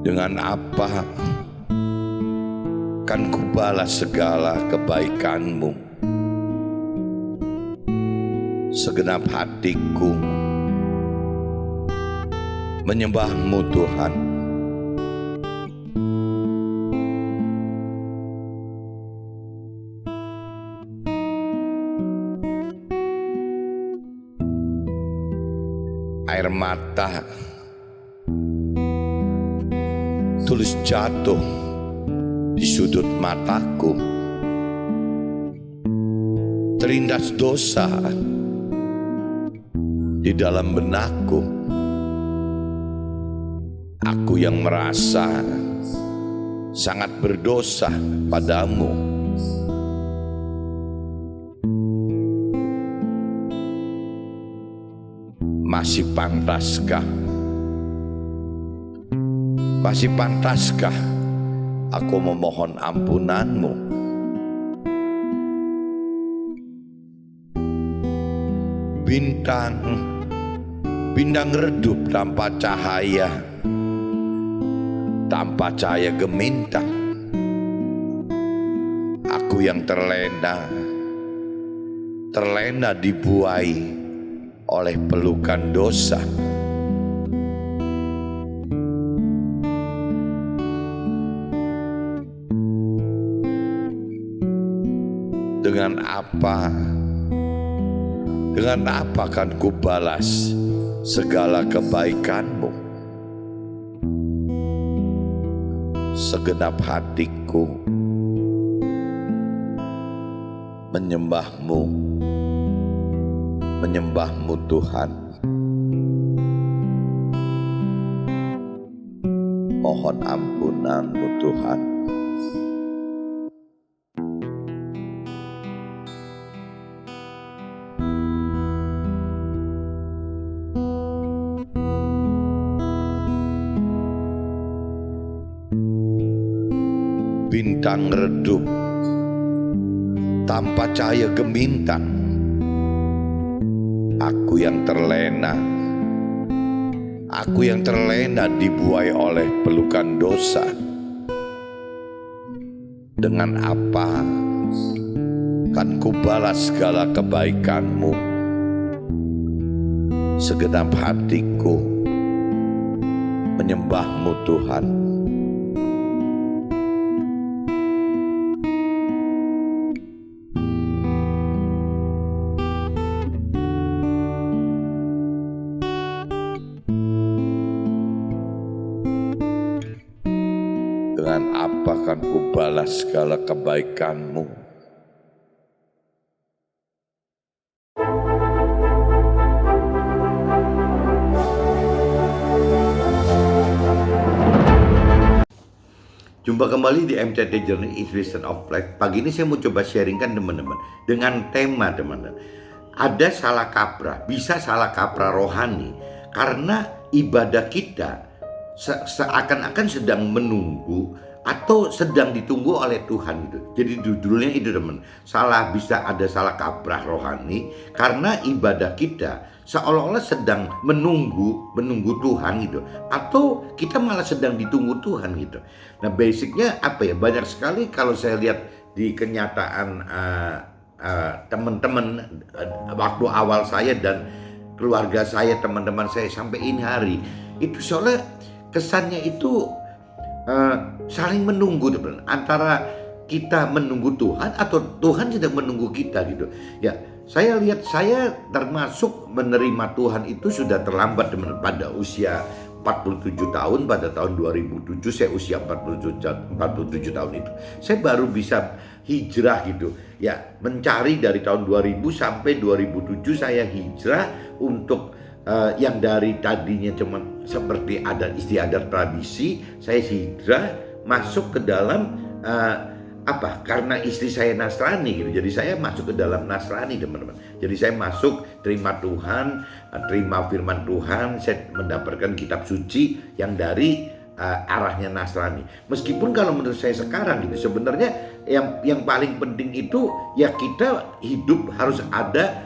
Dengan apa kan kubalas segala kebaikanmu? Segenap hatiku menyembahmu Tuhan. Air mata tulus jatuh di sudut mataku, terlindas dosa di dalam benakku. Aku yang merasa sangat berdosa padamu. Masih pantaskah aku memohon ampunanmu? Bintang redup tanpa cahaya gemintang. Aku yang terlena dibuai oleh pelukan dosa. Dengan apa kan kubalas segala kebaikanmu? Segenap hatiku menyembahmu Tuhan. Mohon ampunanmu Tuhan. Bintang redup tanpa cahaya gemintang. Aku yang terlena dibuai oleh pelukan dosa. Dengan apa kan kubalas segala kebaikanmu? Segenap hatiku menyembahmu Tuhan. Dengan apa kan kubalas segala kebaikanmu? Jumpa kembali di MCT Journey Inspiration of Life. Pagi ini saya mau coba sharingkan teman-teman dengan tema teman-teman. Ada salah kaprah, bisa salah kaprah rohani karena ibadah kita seakan-akan sedang menunggu atau sedang ditunggu oleh Tuhan itu. Jadi judulnya itu teman, bisa ada salah kaprah rohani karena ibadah kita seolah-olah sedang menunggu Tuhan gitu, atau kita malah sedang ditunggu Tuhan gitu. Nah basicnya apa ya, banyak sekali kalau saya lihat di kenyataan teman-teman waktu awal saya dan keluarga saya, teman-teman saya sampai ini hari itu soalnya kesannya itu saling menunggu teman, antara kita menunggu Tuhan atau Tuhan sedang menunggu kita gitu ya. Saya lihat saya termasuk menerima Tuhan itu sudah terlambat teman, pada usia 47 tahun. Pada tahun 2007 saya usia 47 tahun itu saya baru bisa hijrah gitu ya, mencari dari tahun 2000 sampai 2007 saya hijrah untuk yang dari tadinya cuma seperti adat istiadat tradisi, saya hijrah masuk ke dalam karena istri saya Nasrani gitu, jadi saya masuk ke dalam Nasrani teman-teman. Jadi saya masuk, terima Tuhan, terima firman Tuhan, saya mendapatkan kitab suci yang dari arahnya Nasrani. Meskipun kalau menurut saya sekarang gitu, sebenarnya yang paling penting itu ya kita hidup harus ada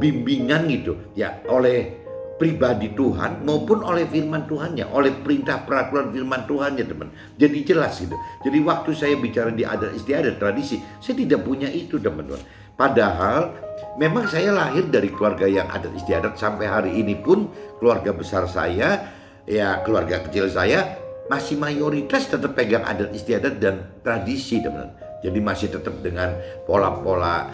bimbingan gitu ya, oleh pribadi Tuhan maupun oleh firman Tuhannya, oleh perintah peraturan firman Tuhannya, teman. Jadi jelas gitu. Jadi waktu saya bicara di adat istiadat tradisi, saya tidak punya itu, teman-teman. Padahal memang saya lahir dari keluarga yang adat istiadat, sampai hari ini pun keluarga besar saya, ya keluarga kecil saya masih mayoritas tetap pegang adat istiadat dan tradisi, teman-teman. Jadi masih tetap dengan pola-pola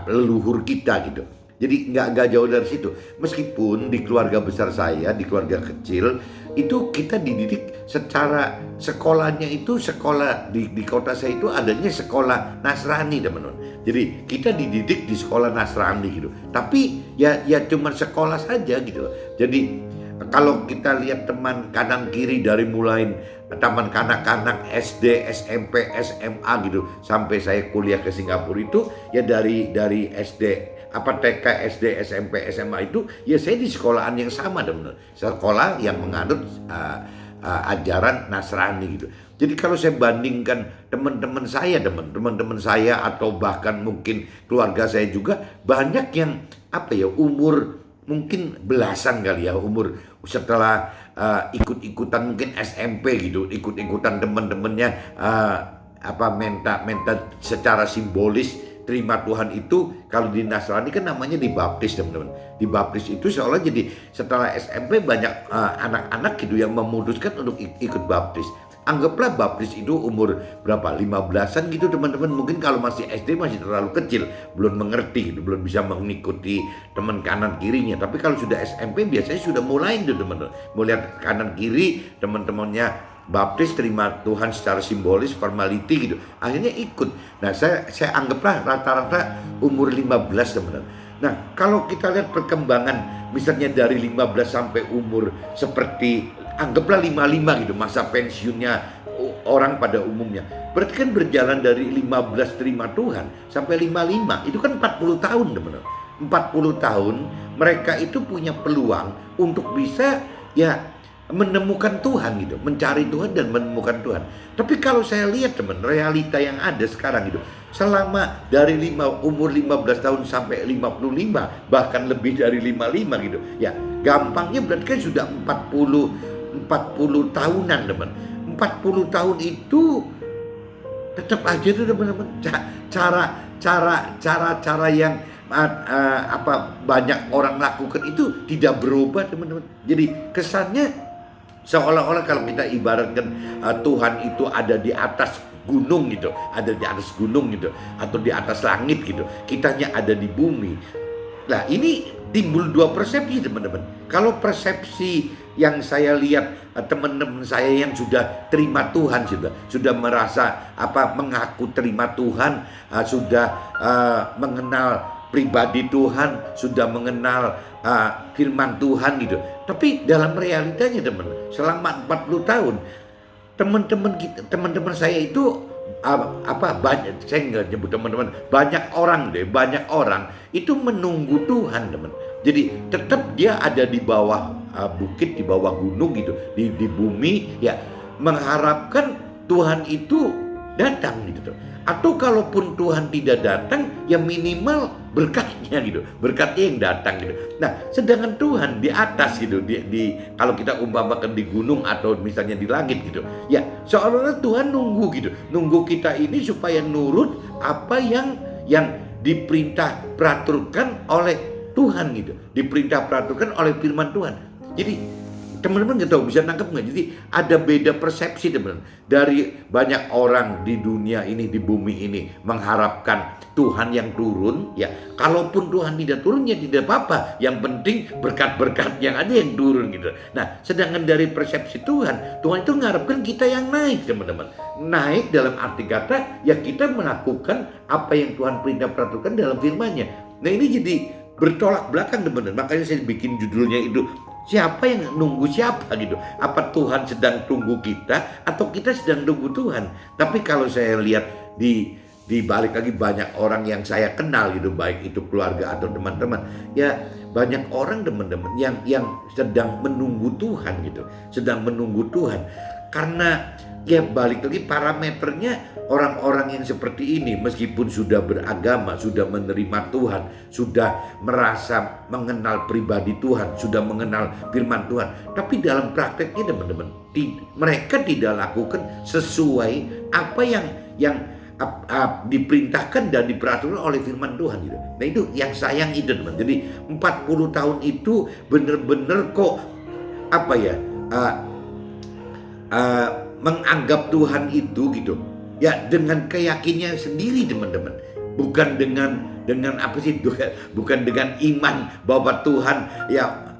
leluhur kita gitu. Jadi nggak jauh dari situ. Meskipun di keluarga besar saya, di keluarga kecil, itu kita dididik secara sekolahnya itu sekolah di kota saya itu adanya sekolah Nasrani, teman-teman. Jadi kita dididik di sekolah Nasrani gitu. Tapi ya cuma sekolah saja gitu. Jadi kalau kita lihat teman kanan kiri dari mulai taman kanak-kanak, SD, SMP, SMA gitu, sampai saya kuliah ke Singapura itu ya dari SD, TK, SD, SMP, SMA itu ya saya di sekolahan yang sama, teman-teman. Sekolah yang menganut ajaran Nasrani gitu. Jadi kalau saya bandingkan teman-teman saya atau bahkan mungkin keluarga saya juga banyak yang umur mungkin belasan kali ya, umur setelah ikut-ikutan mungkin SMP gitu, ikut-ikutan teman-temannya minta secara simbolis terima Tuhan itu. Kalau di Nasrani kan namanya dibaptis, teman-teman. Dibaptis itu seolah jadi setelah SMP banyak anak-anak gitu yang memutuskan untuk ikut baptis. Anggaplah baptis itu umur berapa? 15-an gitu, teman-teman. Mungkin kalau masih SD masih terlalu kecil, belum mengerti gitu, belum bisa mengikuti teman kanan kirinya. Tapi kalau sudah SMP biasanya sudah mulai gitu, teman-teman. Melihat kanan kiri teman-temannya baptis terima Tuhan secara simbolis, formality gitu. Akhirnya ikut. Nah, saya anggaplah rata-rata umur 15, teman-teman. Nah, kalau kita lihat perkembangan misalnya dari 15 sampai umur seperti anggaplah 55 gitu, masa pensiunnya orang pada umumnya. Berarti kan berjalan dari 15 terima Tuhan sampai 55, itu kan 40 tahun, teman-teman. 40 tahun mereka itu punya peluang untuk bisa ya menemukan Tuhan gitu, mencari Tuhan dan menemukan Tuhan. Tapi kalau saya lihat, teman, realita yang ada sekarang gitu, selama dari umur 15 tahun sampai 55, bahkan lebih dari 55 gitu, ya gampangnya berarti kan sudah 40 tahunan, teman. 40 tahun itu tetap aja tuh, teman-teman, cara yang banyak orang lakukan itu tidak berubah, teman-teman. Jadi kesannya seolah-olah kalau kita ibaratkan Tuhan itu ada di atas gunung gitu, ada di atas gunung gitu, atau di atas langit gitu, kitanya ada di bumi. Nah, ini timbul dua persepsi, teman-teman. Kalau persepsi yang saya lihat teman-teman saya yang sudah terima Tuhan, sudah merasa mengaku terima Tuhan, sudah mengenal pribadi Tuhan, sudah mengenal firman Tuhan gitu. Tapi dalam realitanya, teman, selama 40 tahun teman-teman saya itu banyak, saya nggak nyebut teman-teman, banyak orang itu menunggu Tuhan, teman. Jadi tetap dia ada di bawah bukit, di bawah gunung gitu, di bumi ya, mengharapkan Tuhan itu datang gitu. Atau kalaupun Tuhan tidak datang, ya minimal berkatnya gitu, berkatnya yang datang gitu. Nah, sedangkan Tuhan di atas gitu, kalau kita umpamakan di gunung atau misalnya di langit gitu, ya seolah-olah Tuhan nunggu gitu, nunggu kita ini supaya nurut apa yang diperintah peraturkan oleh Tuhan gitu, diperintah peraturkan oleh firman Tuhan. Jadi teman-teman nggak tahu bisa nangkep nggak? Jadi ada beda persepsi, teman-teman, dari banyak orang di dunia ini, di bumi ini mengharapkan Tuhan yang turun. Ya, kalaupun Tuhan tidak turun ya tidak apa-apa. Yang penting berkat-berkat yang ada yang turun gitu. Nah, sedangkan dari persepsi Tuhan itu mengharapkan kita yang naik, teman-teman. Naik dalam arti kata ya kita melakukan apa yang Tuhan perintah peraturan dalam firman-Nya. Nah, ini jadi bertolak belakang, teman-teman. Makanya saya bikin judulnya itu, siapa yang nunggu siapa gitu. Apa Tuhan sedang tunggu kita atau kita sedang tunggu Tuhan? Tapi kalau saya lihat di balik lagi banyak orang yang saya kenal gitu, baik itu keluarga atau teman-teman, ya banyak orang, teman-teman, yang sedang menunggu Tuhan gitu, sedang menunggu Tuhan. karena ya balik lagi parameternya orang-orang yang seperti ini meskipun sudah beragama, sudah menerima Tuhan, sudah merasa mengenal pribadi Tuhan, sudah mengenal firman Tuhan, tapi dalam prakteknya teman-teman, mereka tidak lakukan sesuai apa yang diperintahkan dan diperaturan oleh firman Tuhan gitu. Nah itu yang sayang itu teman. Jadi 40 tahun itu benar-benar kok apa ya menganggap Tuhan itu gitu ya dengan keyakinannya sendiri teman-teman, bukan dengan apa sih, bukan dengan iman bahwa Tuhan ya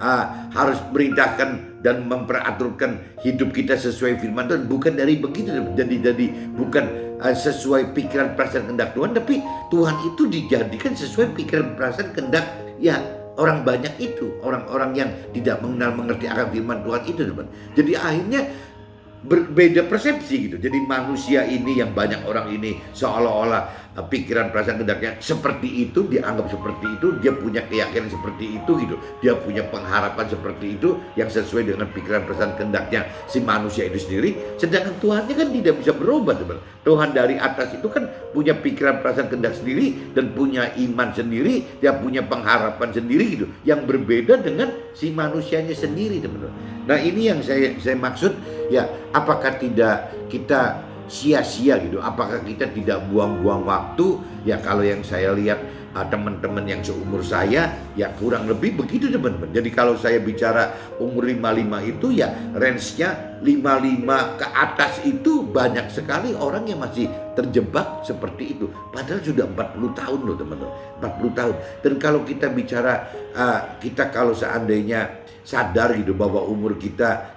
harus merintahkan dan memperaturkan hidup kita sesuai firman Tuhan, bukan dari begitu. Jadi bukan sesuai pikiran perasaan kehendak Tuhan, tapi Tuhan itu dijadikan sesuai pikiran perasaan kehendak ya orang banyak itu, orang-orang yang tidak mengerti akan firman Tuhan itu teman. Jadi akhirnya berbeda persepsi gitu. Jadi manusia ini yang banyak orang ini seolah-olah pikiran perasaan kehendaknya seperti itu, dianggap seperti itu, dia punya keyakinan seperti itu gitu, dia punya pengharapan seperti itu yang sesuai dengan pikiran perasaan kehendaknya si manusia itu sendiri. Sedangkan Tuhannya kan tidak bisa berubah teman. Tuhan dari atas itu kan punya pikiran perasaan kehendak sendiri dan punya iman sendiri, dia punya pengharapan sendiri gitu, yang berbeda dengan si manusianya sendiri teman. Nah ini yang saya maksud ya, apakah tidak kita sia-sia gitu, apakah kita tidak buang-buang waktu ya. Kalau yang saya lihat teman-teman yang seumur saya ya kurang lebih begitu teman-teman. Jadi kalau saya bicara umur 55 itu ya range-nya 55 ke atas itu banyak sekali orang yang masih terjebak seperti itu. Padahal sudah 40 tahun loh teman-teman, 40 tahun. Dan kalau kita bicara kita kalau seandainya sadar gitu bahwa umur kita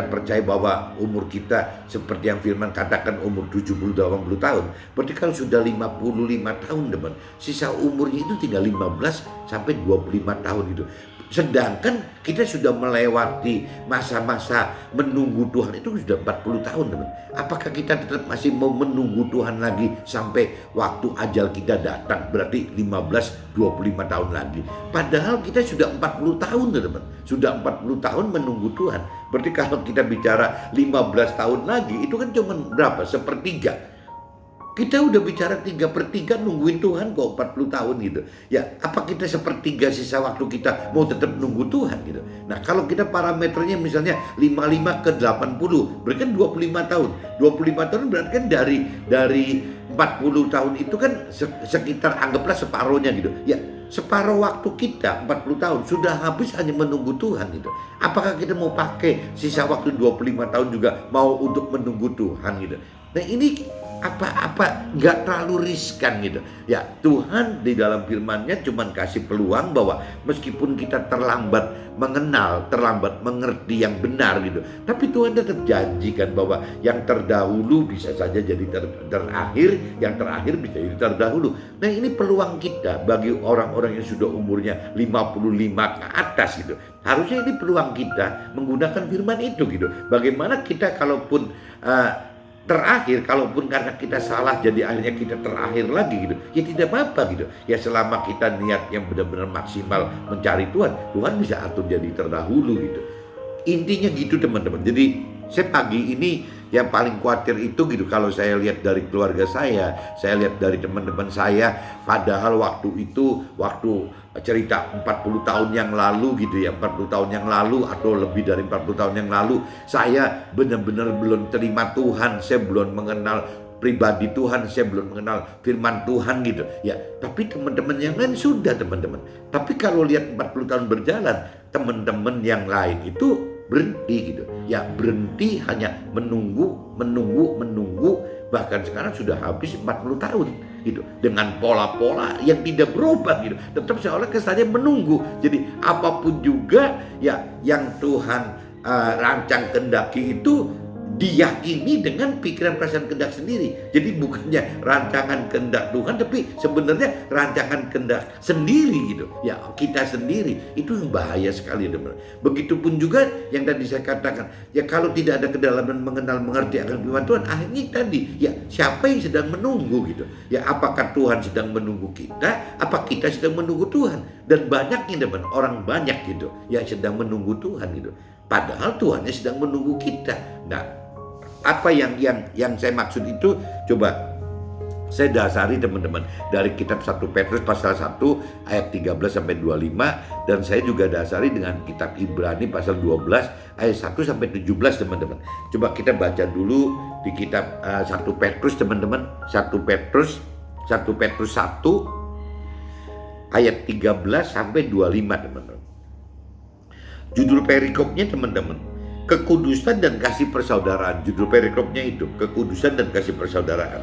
percaya bahwa umur kita seperti yang firman katakan umur 70-80 tahun. Berarti kalau sudah 55 tahun teman, sisa umurnya itu tinggal 15 sampai 25 tahun itu. Sedangkan kita sudah melewati masa-masa menunggu Tuhan itu sudah 40 tahun teman. Apakah kita tetap masih mau menunggu Tuhan lagi sampai waktu ajal kita datang? Berarti 15-25 tahun lagi. Padahal kita sudah 40 tahun teman. Sudah 40 tahun menunggu Tuhan. Berarti kalau kita bicara 15 tahun lagi itu kan cuma berapa? Sepertiga. Kita udah bicara 3/3 nungguin Tuhan kok 40 tahun gitu. Ya, apa kita sepertiga sisa waktu kita mau tetap nunggu Tuhan gitu. Nah, kalau kita parameternya misalnya 55 ke 80, berarti kan 25 tahun. 25 tahun berarti kan dari 40 tahun itu kan sekitar anggaplah separuhnya gitu. Ya, separuh waktu kita 40 tahun sudah habis hanya menunggu Tuhan gitu. Apakah kita mau pakai sisa waktu 25 tahun juga mau untuk menunggu Tuhan gitu. Nah, ini apa nggak terlalu riskan gitu ya. Tuhan di dalam firman-Nya cuman kasih peluang bahwa meskipun kita terlambat mengenal, terlambat mengerti yang benar gitu, tapi Tuhan tetap janjikan bahwa yang terdahulu bisa saja jadi terakhir, yang terakhir bisa jadi terdahulu. Nah ini peluang kita bagi orang-orang yang sudah umurnya 55 ke atas gitu. Harusnya ini peluang kita menggunakan firman itu gitu. Bagaimana kita kalaupun terakhir, kalaupun karena kita salah jadi akhirnya kita terakhir lagi gitu, ya tidak apa-apa gitu ya, selama kita niat yang benar-benar maksimal mencari Tuhan, Tuhan bisa atur jadi terdahulu gitu. Intinya gitu teman-teman. Jadi saya pagi ini yang paling khawatir itu gitu, kalau saya lihat dari keluarga saya lihat dari teman-teman saya, padahal waktu itu cerita 40 tahun yang lalu gitu ya, 40 tahun yang lalu atau lebih dari 40 tahun yang lalu, saya benar-benar belum terima Tuhan, saya belum mengenal pribadi Tuhan, saya belum mengenal firman Tuhan gitu ya. Tapi teman-teman yang lain sudah teman-teman. Tapi kalau lihat 40 tahun berjalan, teman-teman yang lain itu berhenti gitu ya, berhenti hanya menunggu, bahkan sekarang sudah habis 40 tahun gitu, dengan pola-pola yang tidak berubah gitu, tetap seolah kesannya menunggu. Jadi apapun juga ya yang Tuhan rancang kehendaki itu diyakini dengan pikiran perasaan kehendak sendiri. Jadi bukannya rancangan kehendak Tuhan, tapi sebenarnya rancangan kehendak sendiri gitu ya, kita sendiri. Itu yang bahaya sekali teman. Begitupun juga yang tadi saya katakan ya, kalau tidak ada kedalaman mengenal mengerti akan firman Tuhan, akhirnya tadi ya siapa yang sedang menunggu gitu ya. Apakah Tuhan sedang menunggu kita, apa kita sedang menunggu Tuhan? Dan banyaknya teman, orang banyak gitu yang sedang menunggu Tuhan gitu, padahal Tuhannya sedang menunggu kita. Nah apa yang saya maksud itu, coba saya dasari teman-teman dari kitab 1 Petrus pasal 1 ayat 13 sampai 25, dan saya juga dasari dengan kitab Ibrani pasal 12 ayat 1 sampai 17 teman-teman. Coba kita baca dulu di kitab 1 Petrus teman-teman, 1 Petrus 1 ayat 13 sampai 25 teman-teman. Judul perikopnya teman-teman, kekudusan dan kasih persaudaraan. Judul perikopnya itu kekudusan dan kasih persaudaraan.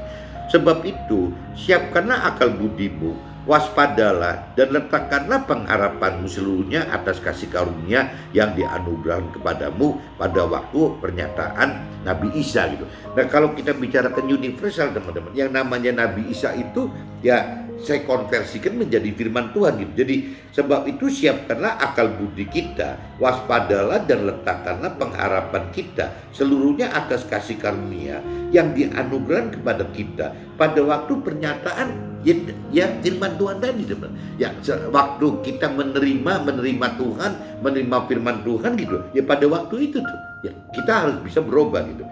Sebab itu, siapkanlah akal budimu, waspadalah dan letakkanlah pengharapanmu seluruhnya atas kasih karunia yang dianugerahkan kepadamu pada waktu pernyataan Nabi Isa gitu. Nah, kalau kita bicarakan universal teman-teman, yang namanya Nabi Isa itu ya saya konversikan menjadi firman Tuhan gitu. Jadi sebab itu siapkanlah akal budi kita, waspadalah dan letakkanlah pengharapan kita seluruhnya atas kasih karunia yang dianugerahkan kepada kita pada waktu pernyataan ya firman Tuhan tadi teman. Ya waktu kita menerima Tuhan, menerima firman Tuhan gitu. Ya pada waktu itu tuh ya kita harus bisa berubah gitu.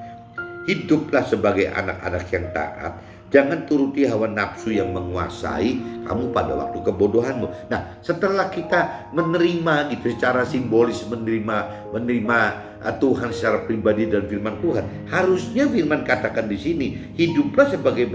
Hiduplah sebagai anak-anak yang taat. Jangan turuti hawa nafsu yang menguasai kamu pada waktu kebodohanmu. Nah, setelah kita menerima gitu secara simbolis, menerima Tuhan secara pribadi dan firman Tuhan, harusnya firman katakan di sini, hiduplah sebagai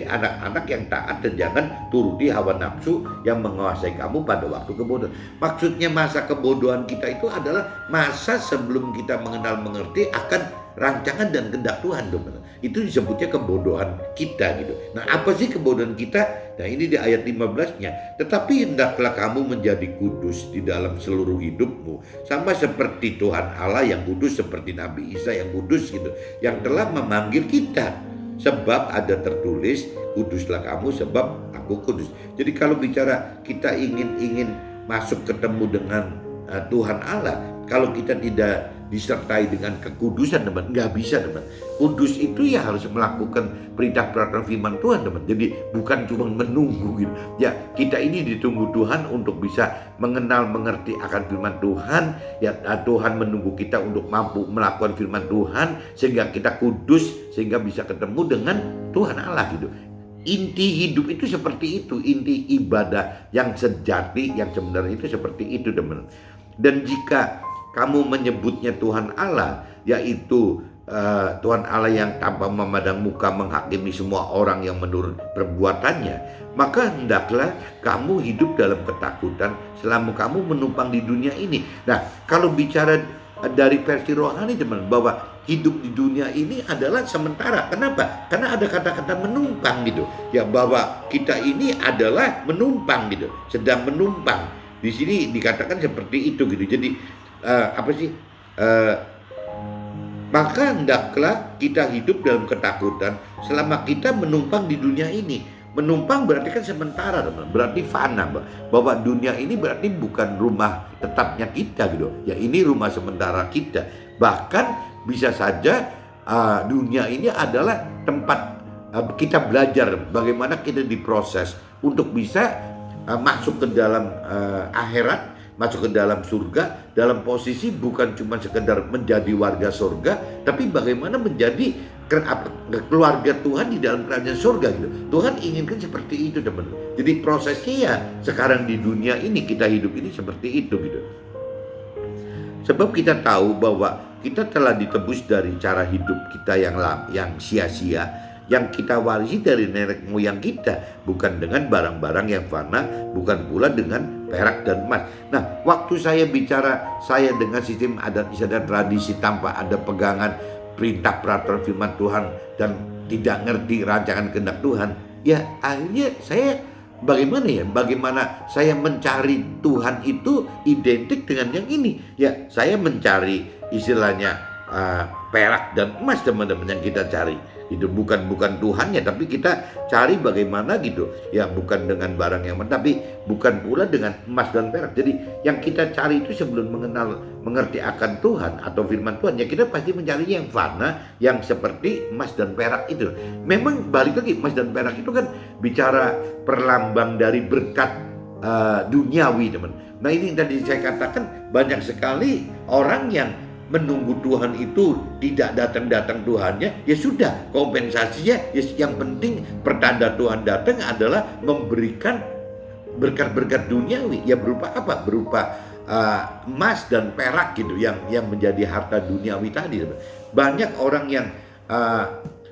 anak-anak yang taat dan jangan turuti hawa nafsu yang menguasai kamu pada waktu kebodohan. Maksudnya masa kebodohan kita itu adalah masa sebelum kita mengenal-mengerti akan rancangan dan kehendak Tuhan, teman. Itu disebutnya kebodohan kita gitu. Nah, apa sih kebodohan kita? Nah, ini di ayat 15-nya. Tetapi hendaklah kamu menjadi kudus di dalam seluruh hidupmu, sama seperti Tuhan Allah yang kudus, seperti Nabi Isa yang kudus gitu, yang telah memanggil kita. Sebab ada tertulis, kuduslah kamu sebab aku kudus. Jadi kalau bicara kita ingin masuk ketemu dengan Tuhan Allah, kalau kita tidak disertai dengan kekudusan teman, nggak bisa teman. Kudus itu ya harus melakukan perintah peraturan firman Tuhan teman. Jadi bukan cuma menunggu gitu. Ya kita ini ditunggu Tuhan untuk bisa mengenal mengerti akan firman Tuhan. Ya Tuhan menunggu kita untuk mampu melakukan firman Tuhan sehingga kita kudus, sehingga bisa ketemu dengan Tuhan Allah gitu. Inti hidup itu seperti itu, inti ibadah yang sejati, yang sebenarnya itu seperti itu teman. Dan jika kamu menyebutnya Tuhan Allah, yaitu Tuhan Allah yang tanpa memandang muka menghakimi semua orang yang menurut perbuatannya, maka hendaklah kamu hidup dalam ketakutan selama kamu menumpang di dunia ini. Nah, kalau bicara dari versi rohani teman, bahwa hidup di dunia ini adalah sementara. Kenapa? Karena ada kata-kata menumpang gitu. Ya, bahwa kita ini adalah menumpang gitu, sedang menumpang. Di sini dikatakan seperti itu gitu. Jadi maka hendaklah kita hidup dalam ketakutan selama kita menumpang di dunia ini. Menumpang berarti kan sementara teman, berarti fana, bahwa dunia ini berarti bukan rumah tetapnya kita gitu. Ya ini rumah sementara kita. Bahkan bisa saja dunia ini adalah tempat kita belajar bagaimana kita diproses untuk bisa masuk ke dalam akhirat, masuk ke dalam surga, dalam posisi bukan cuma sekedar menjadi warga surga, tapi bagaimana menjadi keluarga Tuhan di dalam kerajaan surga gitu. Tuhan inginkan seperti itu teman. Jadi prosesnya ya sekarang di dunia ini kita hidup ini seperti itu gitu. Sebab kita tahu bahwa kita telah ditebus dari cara hidup kita yang sia-sia, yang kita warisi dari nenek moyang kita, bukan dengan barang-barang yang fana, bukan pula dengan perak dan emas. Nah, waktu saya bicara saya dengan sistem adat istiadat tradisi tanpa ada pegangan perintah peraturan firman Tuhan dan tidak ngerti rancangan kehendak Tuhan, ya akhirnya saya bagaimana saya mencari Tuhan itu identik dengan yang ini. Ya, saya mencari istilahnya perak dan emas teman-teman yang kita cari. Itu bukan Tuhannya, tapi kita cari bagaimana gitu. Ya bukan dengan barang yang tapi bukan pula dengan emas dan perak. Jadi yang kita cari itu sebelum mengerti akan Tuhan atau firman Tuhan, ya kita pasti mencari yang fana, yang seperti emas dan perak itu. Memang balik lagi, emas dan perak itu kan bicara perlambang dari berkat duniawi teman. Nah ini yang tadi saya katakan, banyak sekali orang yang menunggu Tuhan itu tidak datang-datang Tuhannya, ya sudah, kompensasinya ya, yang penting pertanda Tuhan datang adalah memberikan berkat-berkat duniawi. Ya berupa apa? Berupa emas dan perak gitu, yang menjadi harta duniawi tadi. Banyak orang yang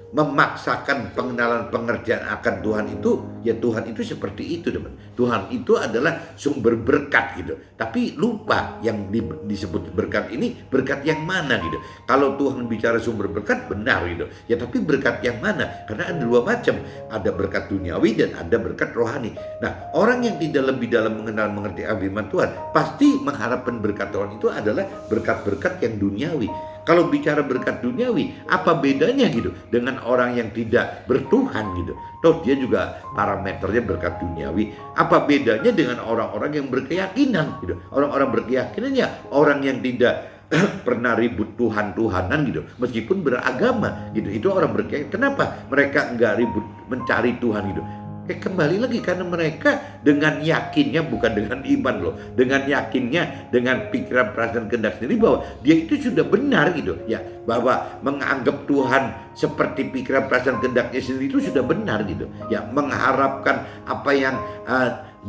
memaksakan pengenalan pengertian akan Tuhan itu, ya Tuhan itu seperti itu, teman. Tuhan itu adalah sumber berkat gitu. Tapi lupa yang disebut berkat ini berkat yang mana gitu. Kalau Tuhan bicara sumber berkat benar gitu. Ya tapi berkat yang mana? Karena ada dua macam. Ada berkat duniawi dan ada berkat rohani. Nah, orang yang tidak lebih dalam mengenal mengerti firman Tuhan pasti mengharapkan berkat Tuhan itu adalah berkat-berkat yang duniawi. Kalau bicara berkat duniawi, apa bedanya gitu dengan orang yang tidak bertuhan gitu? Toh dia juga parameternya berkat duniawi. Apa bedanya dengan orang-orang yang berkeyakinan gitu? Orang-orang berkeyakinan ya orang yang tidak pernah ribut Tuhan-Tuhanan gitu, meskipun beragama gitu. Itu orang berkeyakinan. Kenapa mereka enggak ribut mencari Tuhan gitu? Kembali lagi karena mereka dengan yakinnya, bukan dengan iman loh, dengan yakinnya, dengan pikiran perasaan kehendak sendiri bahwa dia itu sudah benar gitu ya, bahwa menganggap Tuhan seperti pikiran perasaan kehendaknya sendiri itu sudah benar gitu ya, mengharapkan apa yang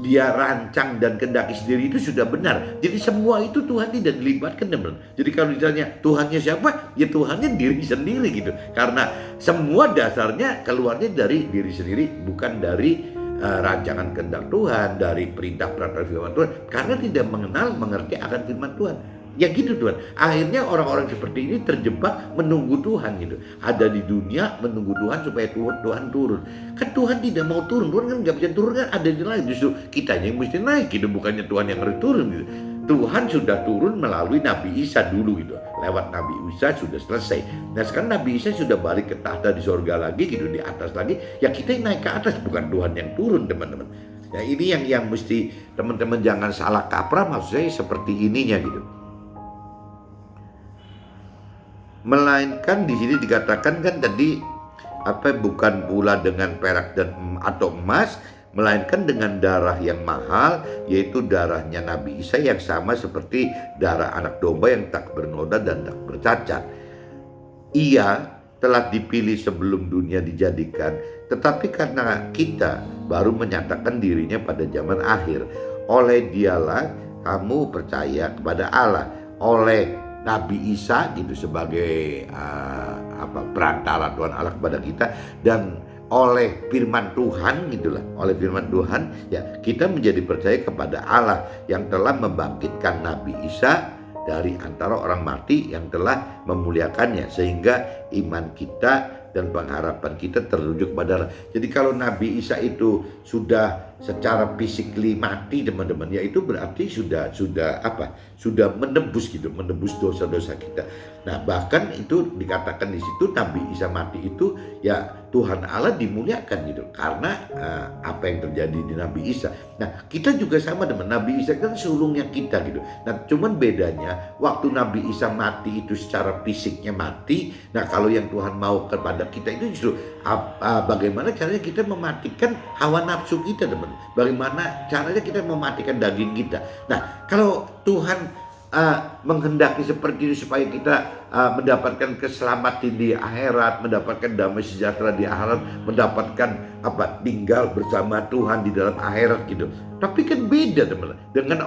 dia rancang dan kehendaki sendiri itu sudah benar. Jadi semua itu Tuhan tidak dilibatkan, teman. Jadi kalau ditanya Tuhannya siapa, ya Tuhannya diri sendiri gitu. Karena semua dasarnya keluarnya dari diri sendiri, bukan dari rancangan kehendak Tuhan, dari perintah peraturan firman Tuhan. Karena tidak mengenal mengerti akan firman Tuhan. Ya gitu Tuhan. Akhirnya orang-orang seperti ini terjebak menunggu Tuhan gitu. Ada di dunia menunggu Tuhan supaya Tuhan turun. Kan Tuhan tidak mau turun. Tuhan kan nggak bisa turun, kan ada di lain. Justru kitanya yang mesti naik gitu. Bukannya Tuhan yang harus turun gitu. Tuhan sudah turun melalui Nabi Isa dulu gitu. Lewat Nabi Isa sudah selesai. Nah sekarang Nabi Isa sudah balik ke tahta di sorga lagi gitu, di atas lagi. Ya kita yang naik ke atas, bukan Tuhan yang turun, teman-teman. Ya ini yang mesti teman-teman jangan salah kaprah, maksud saya seperti ininya gitu. Melainkan di sini dikatakan kan tadi bukan pula dengan perak dan atau emas, melainkan dengan darah yang mahal, yaitu darahnya Nabi Isa yang sama seperti darah anak domba yang tak bernoda dan tak bercacat. Ia telah dipilih sebelum dunia dijadikan, tetapi karena kita baru menyatakan dirinya pada zaman akhir. Oleh dialah kamu percaya kepada Allah, oleh Nabi Isa gitu sebagai perantara Tuhan Allah kepada kita, dan oleh firman Tuhan gitulah, oleh firman Tuhan ya kita menjadi percaya kepada Allah yang telah membangkitkan Nabi Isa dari antara orang mati, yang telah memuliakannya, sehingga iman kita dan pengharapan kita tertuju kepada Allah. Jadi kalau Nabi Isa itu sudah secara fisikly mati, teman-teman, ya itu berarti sudah menebus gitu, menebus dosa-dosa kita. Nah bahkan itu dikatakan di situ Nabi Isa mati itu ya Tuhan Allah dimuliakan gitu karena apa yang terjadi di Nabi Isa. Nah kita juga sama, teman. Nabi Isa kan sulungnya kita gitu. Nah cuman bedanya waktu Nabi Isa mati itu secara fisiknya mati. Nah kalau yang Tuhan mau kepada kita itu justru bagaimana caranya kita mematikan hawa nafsu kita, teman. Bagaimana caranya kita mematikan daging kita. Nah kalau Tuhan menghendaki seperti itu supaya kita mendapatkan keselamatan di akhirat, mendapatkan damai sejahtera di akhirat, mendapatkan tinggal bersama Tuhan di dalam akhirat gitu. Tapi kan beda, teman, dengan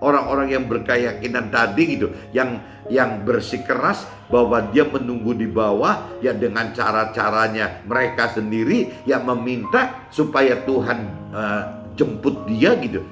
orang-orang yang berkeyakinan tadi gitu, yang bersikeras bahwa dia menunggu di bawah ya dengan cara-caranya mereka sendiri yang meminta supaya Tuhan jemput dia gitu.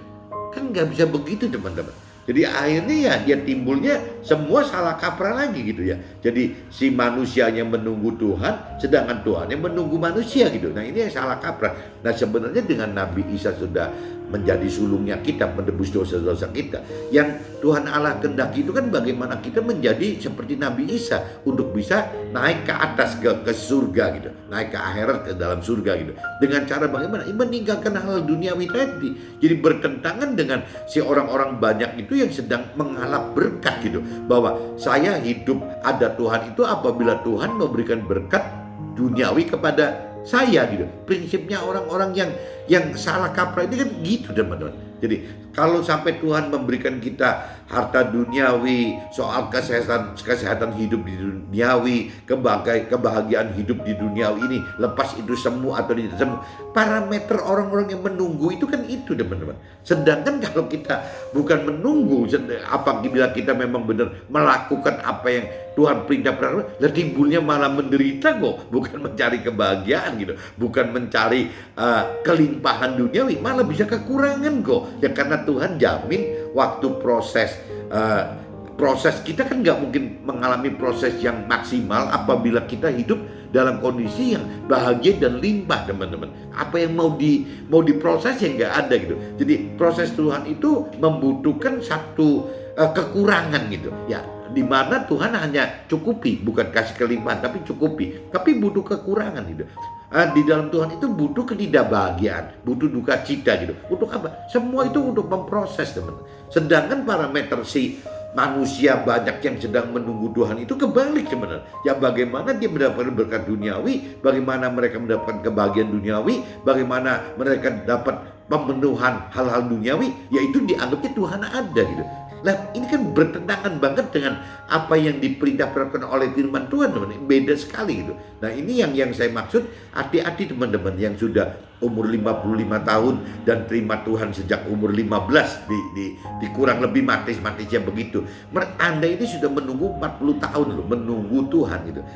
Kan nggak bisa begitu, teman-teman. Jadi akhirnya ya dia timbulnya semua salah kaprah lagi gitu ya. Jadi si manusianya menunggu Tuhan, sedangkan Tuhan yang menunggu manusia gitu. Nah ini yang salah kaprah. Nah sebenarnya dengan Nabi Isa sudah menjadi sulungnya kita, menebus dosa-dosa kita. Yang Tuhan Allah kehendaki itu kan bagaimana kita menjadi seperti Nabi Isa untuk bisa naik ke atas ke surga gitu, naik ke akhirat, ke dalam surga gitu. Dengan cara bagaimana? Meninggalkan hal duniawi tadi. Jadi bertentangan dengan si orang-orang banyak itu yang sedang mengalap berkat gitu, bahwa saya hidup ada Tuhan itu apabila Tuhan memberikan berkat duniawi kepada saya gitu. Prinsipnya orang-orang yang salah kaprah ini kan gitu, teman-teman. Jadi Kalau sampai Tuhan memberikan kita harta duniawi, soal kesehatan hidup di duniawi, kebahagiaan hidup di duniawi ini, lepas itu semu atau tidak semu, parameter orang-orang yang menunggu itu kan itu, teman-teman. Sedangkan kalau kita bukan menunggu, apabila kita memang benar melakukan apa yang Tuhan perintah, timbulnya malah menderita kok, bukan mencari kebahagiaan gitu, bukan mencari kelimpahan duniawi, malah bisa kekurangan kok. Ya karena Tuhan jamin waktu proses kita kan nggak mungkin mengalami proses yang maksimal apabila kita hidup dalam kondisi yang bahagia dan limpah, teman-teman. Apa yang mau diproses yang nggak ada gitu. Jadi proses Tuhan itu membutuhkan satu kekurangan gitu ya, di mana Tuhan hanya cukupi, bukan kasih kelimpahan tapi cukupi, tapi butuh kekurangan gitu. Di dalam Tuhan itu butuh ketidakbahagiaan, butuh duka cita gitu. Untuk apa? Semua itu untuk memproses, teman-teman. Sedangkan parameter si manusia banyak yang sedang menunggu Tuhan itu kebalik sebenarnya. Ya bagaimana dia mendapatkan berkat duniawi, bagaimana mereka mendapatkan kebahagiaan duniawi, bagaimana mereka dapat pemenuhan hal-hal duniawi, yaitu dianggapnya Tuhan ada gitu. Nah ini kan bertentangan banget dengan apa yang diperintahkan oleh firman Tuhan, teman-teman. Beda sekali gitu. Nah ini yang saya maksud, hati-hati teman-teman yang sudah umur 55 tahun dan terima Tuhan sejak umur 15 di kurang lebih matis-matisnya begitu. Anda ini sudah menunggu 40 tahun loh, menunggu Tuhan gitu.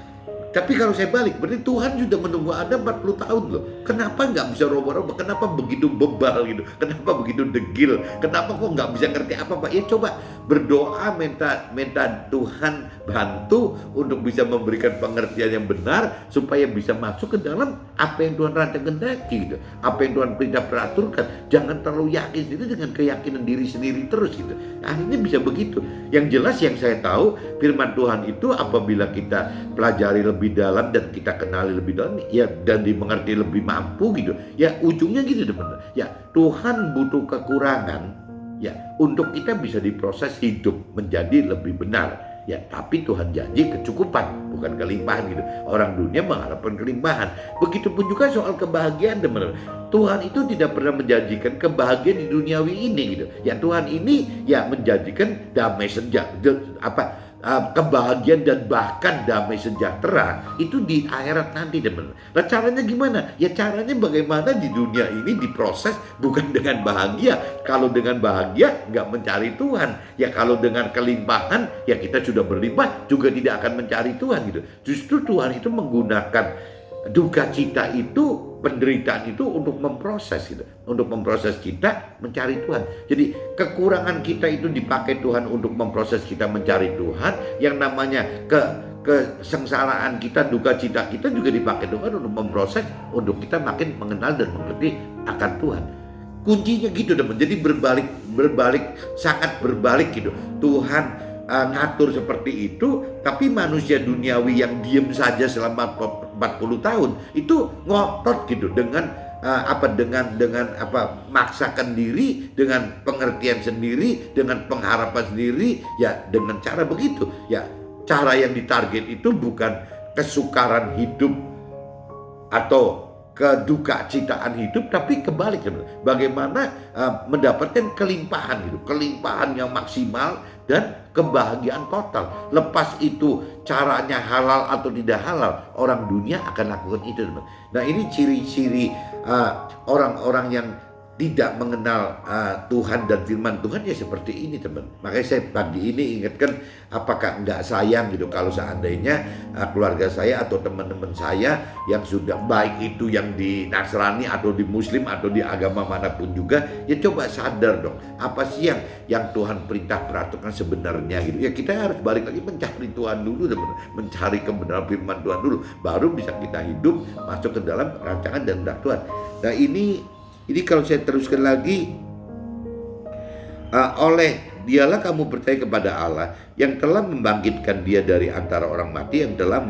Tapi kalau saya balik, berarti Tuhan sudah menunggu Anda 40 tahun loh. Kenapa nggak bisa roba-roba? Kenapa begitu bebal gitu? Kenapa begitu degil? Kenapa kok nggak bisa ngerti apa-apa? Ya coba berdoa, minta Tuhan bantu untuk bisa memberikan pengertian yang benar supaya bisa masuk ke dalam apa yang Tuhan rancang kehendaki gitu. Apa yang Tuhan perintah peraturkan. Jangan terlalu yakin sendiri dengan keyakinan diri sendiri terus gitu. Akhirnya bisa begitu. Yang jelas yang saya tahu, firman Tuhan itu apabila kita pelajari lebih dalam dan kita kenali lebih dalam ya, dan dimengerti lebih mampu gitu ya, ujungnya gitu teman-teman ya, Tuhan butuh kekurangan ya untuk kita bisa diproses hidup menjadi lebih benar ya. Tapi Tuhan janji kecukupan, bukan kelimpahan gitu. Orang dunia mengharapkan kelimpahan. Begitupun juga soal kebahagiaan, teman-teman. Tuhan itu tidak pernah menjanjikan kebahagiaan di duniawi ini gitu ya. Tuhan ini ya menjanjikan damai kebahagiaan dan bahkan damai sejahtera itu di akhirat nanti, teman-teman. Nah caranya gimana? Ya caranya bagaimana di dunia ini diproses bukan dengan bahagia. Kalau dengan bahagia nggak mencari Tuhan. Ya kalau dengan kelimpahan ya kita sudah berlimpah juga tidak akan mencari Tuhan gitu. Justru Tuhan itu menggunakan duka cita itu, penderitaan itu untuk memproses gitu, untuk memproses kita mencari Tuhan. Jadi kekurangan kita itu dipakai Tuhan untuk memproses kita mencari Tuhan. Yang namanya kesengsaraan kita, duka cita kita juga dipakai Tuhan untuk memproses, untuk kita makin mengenal dan mengerti akan Tuhan. Kuncinya gitu, teman. Jadi berbalik, sangat berbalik gitu. Tuhan ngatur seperti itu, tapi manusia duniawi yang diem saja selama 40 tahun itu ngotot gitu dengan maksakan diri, dengan pengertian sendiri, dengan pengharapan sendiri ya, dengan cara begitu ya. Cara yang ditarget itu bukan kesukaran hidup atau keduka citaan hidup, tapi kebalik sebenarnya. Bagaimana mendapatkan kelimpahan gitu, kelimpahan yang maksimal dan kebahagiaan total. Lepas itu caranya halal atau tidak halal, orang dunia akan lakukan itu, teman. Nah ini ciri-ciri orang-orang yang tidak mengenal Tuhan dan firman Tuhan ya seperti ini, teman. Makanya saya pagi ini ingatkan, apakah enggak sayang gitu kalau seandainya keluarga saya atau teman-teman saya yang sudah baik itu yang di Nasrani atau di Muslim atau di agama manapun juga, ya coba sadar dong, apa sih yang Tuhan perintah peraturan sebenarnya gitu. Ya kita harus balik lagi mencari Tuhan dulu, teman. Mencari kebenaran firman Tuhan dulu, baru bisa kita hidup masuk ke dalam rancangan dan kehendak Tuhan. Nah ini kalau saya teruskan lagi, oleh dialah kamu percaya kepada Allah yang telah membangkitkan dia dari antara orang mati, yang telah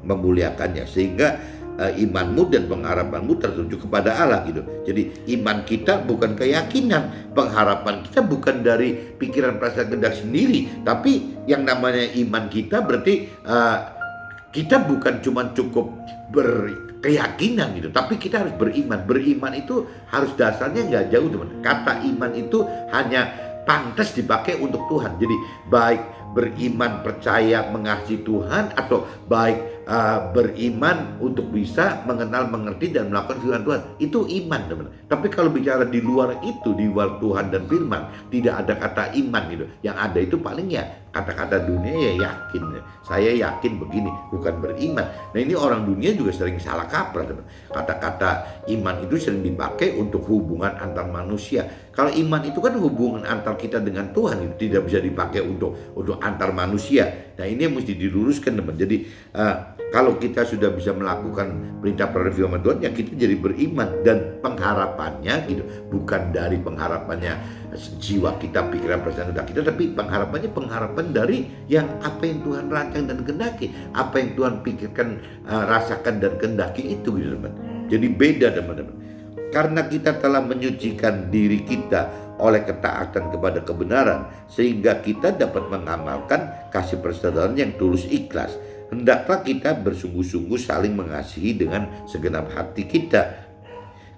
memuliakannya, sehingga imanmu dan pengharapanmu tertuju kepada Allah gitu. Jadi iman kita bukan keyakinan, pengharapan kita bukan dari pikiran perasaan kehendak sendiri, tapi yang namanya iman kita berarti kita bukan cuma cukup keyakinan gitu, tapi kita harus beriman. Beriman itu harus dasarnya nggak jauh teman. Kata iman itu hanya pantas dipakai untuk Tuhan. Jadi baik beriman, percaya, mengasihi Tuhan, atau baik beriman untuk bisa mengenal, mengerti, dan melakukan firman Tuhan, itu iman teman. Tapi kalau bicara di luar itu, di luar Tuhan dan firman, tidak ada kata iman gitu. Yang ada itu paling ya kata-kata dunia, ya yakin, saya yakin begini, bukan beriman. Nah ini orang dunia juga sering salah kaprah teman. Kata-kata iman itu sering dipakai untuk hubungan antar manusia. Kalau iman itu kan hubungan antar kita dengan Tuhan, itu tidak bisa dipakai untuk antar manusia. Nah ini yang mesti diluruskan teman. Jadi kalau kita sudah bisa melakukan perintah perintah firman Tuhan, ya kita jadi beriman, dan pengharapannya gitu, bukan dari pengharapannya jiwa kita, pikiran, perasaan kita, tapi pengharapan dari yang apa yang Tuhan rancang dan kehendaki, apa yang Tuhan pikirkan, rasakan dan kehendaki itu gitu teman. Jadi beda teman-teman. Karena kita telah menyucikan diri kita oleh ketaatan kepada kebenaran, sehingga kita dapat mengamalkan kasih persaudaraan yang tulus ikhlas. Hendaklah kita bersungguh-sungguh saling mengasihi dengan segenap hati kita.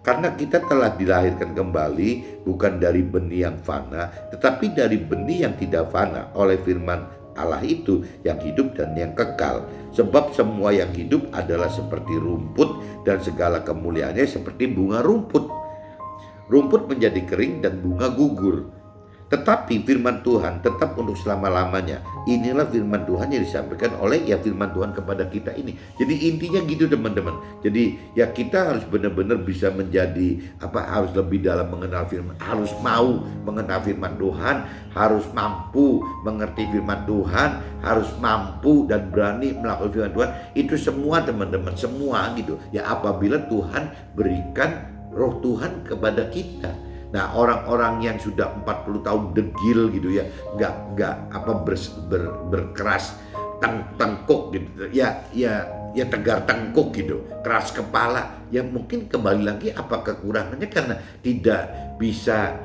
Karena kita telah dilahirkan kembali bukan dari benih yang fana, tetapi dari benih yang tidak fana, oleh firman Allah itu yang hidup dan yang kekal. Sebab semua yang hidup adalah seperti rumput, dan segala kemuliaannya seperti bunga rumput. Rumput menjadi kering dan bunga gugur, tetapi firman Tuhan tetap untuk selama-lamanya. Inilah firman Tuhan yang disampaikan oleh firman Tuhan kepada kita ini. Jadi intinya gitu teman-teman. Jadi ya kita harus benar-benar bisa menjadi harus lebih dalam mengenal firman, harus mau mengenal firman Tuhan, harus mampu mengerti firman Tuhan, harus mampu dan berani melakukan firman Tuhan. Itu semua teman-teman, semua gitu. Ya apabila Tuhan berikan roh Tuhan kepada kita. Nah orang-orang yang sudah 40 tahun degil gitu ya, berkeras tengkuk gitu ya tegar tengkuk gitu, keras kepala, ya mungkin kembali lagi kekurangannya karena tidak bisa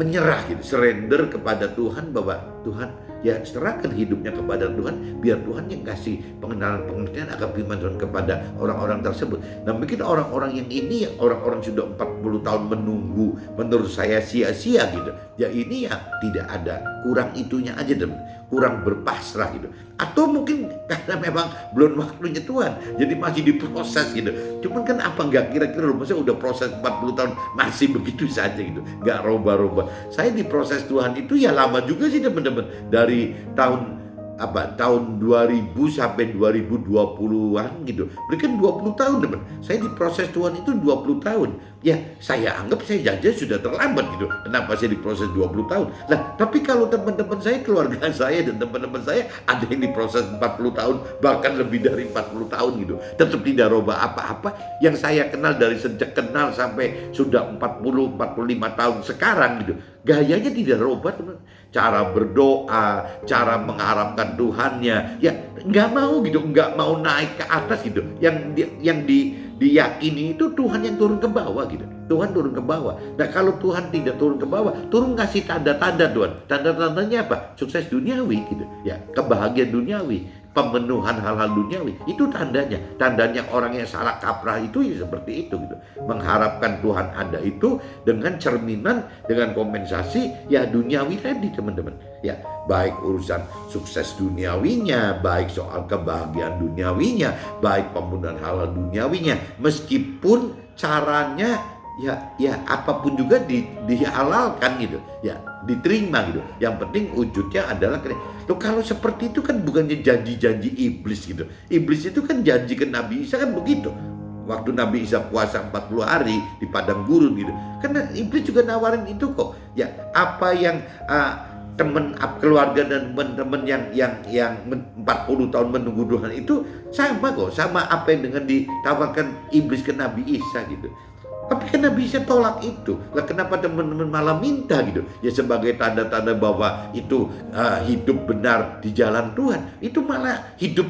menyerah gitu, surrender kepada Tuhan, bahwa Tuhan ya serahkan hidupnya kepada Tuhan, biar Tuhan yang kasih pengenalan-pengertian akan firman Tuhan kepada orang-orang tersebut. Nah mungkin orang-orang yang ini, orang-orang sudah 40 tahun menunggu, menurut saya sia-sia gitu. Ya ini ya tidak ada, kurang itunya aja dan kurang berpasrah gitu. Atau mungkin karena memang belum waktunya Tuhan, jadi masih diproses gitu. Cuman kan nggak kira-kira maksudnya udah proses 40 tahun masih begitu saja gitu, nggak roba-roba. Saya diproses Tuhan itu ya lama juga sih teman-teman, dari tahun 2000 sampai 2020-an gitu. Berikan 20 tahun teman. Saya diproses Tuhan itu 20 tahun. Ya saya anggap saya janji sudah terlambat gitu. Kenapa saya diproses 20 tahun? Nah tapi kalau teman-teman saya, keluarga saya dan teman-teman saya ada yang diproses 40 tahun, bahkan lebih dari 40 tahun gitu, tetap tidak roba apa-apa. Yang saya kenal dari sejak kenal sampai sudah 40-45 tahun sekarang gitu, gayanya tidak roba teman. Cara berdoa, cara mengharapkan Tuhannya, ya nggak mau gitu, nggak mau naik ke atas gitu. Yang diyakini itu Tuhan yang turun ke bawah gitu. Tuhan turun ke bawah. Nah kalau Tuhan tidak turun ke bawah, turun kasih tanda-tanda Tuhan. Tanda-tandanya apa? Sukses duniawi gitu. Ya kebahagiaan duniawi, pemenuhan hal-hal duniawi, itu tandanya. Tandanya orang yang salah kaprah itu ya seperti itu gitu. Mengharapkan Tuhan ada itu dengan cerminan, dengan kompensasi ya duniawi tadi teman-teman. Ya baik urusan sukses duniawinya, baik soal kebahagiaan duniawinya, baik pemenuhan hal-hal duniawinya, meskipun caranya ya apapun juga dihalalkan gitu, ya diterima gitu. Yang penting wujudnya adalah loh, kalau seperti itu kan bukannya janji-janji iblis gitu. Iblis itu kan janji ke Nabi Isa kan begitu. Waktu Nabi Isa puasa 40 hari di padang gurun gitu. Karena iblis juga nawarin itu kok. Ya apa yang teman keluarga dan teman-teman yang 40 tahun menunggu Tuhan itu sama kok, sama apa yang dengan ditawarkan iblis ke Nabi Isa gitu. Tapi kan Nabi Isa tolak itu. Lah kenapa teman-teman malah minta gitu? Ya sebagai tanda-tanda bahwa itu hidup benar di jalan Tuhan. Itu malah hidup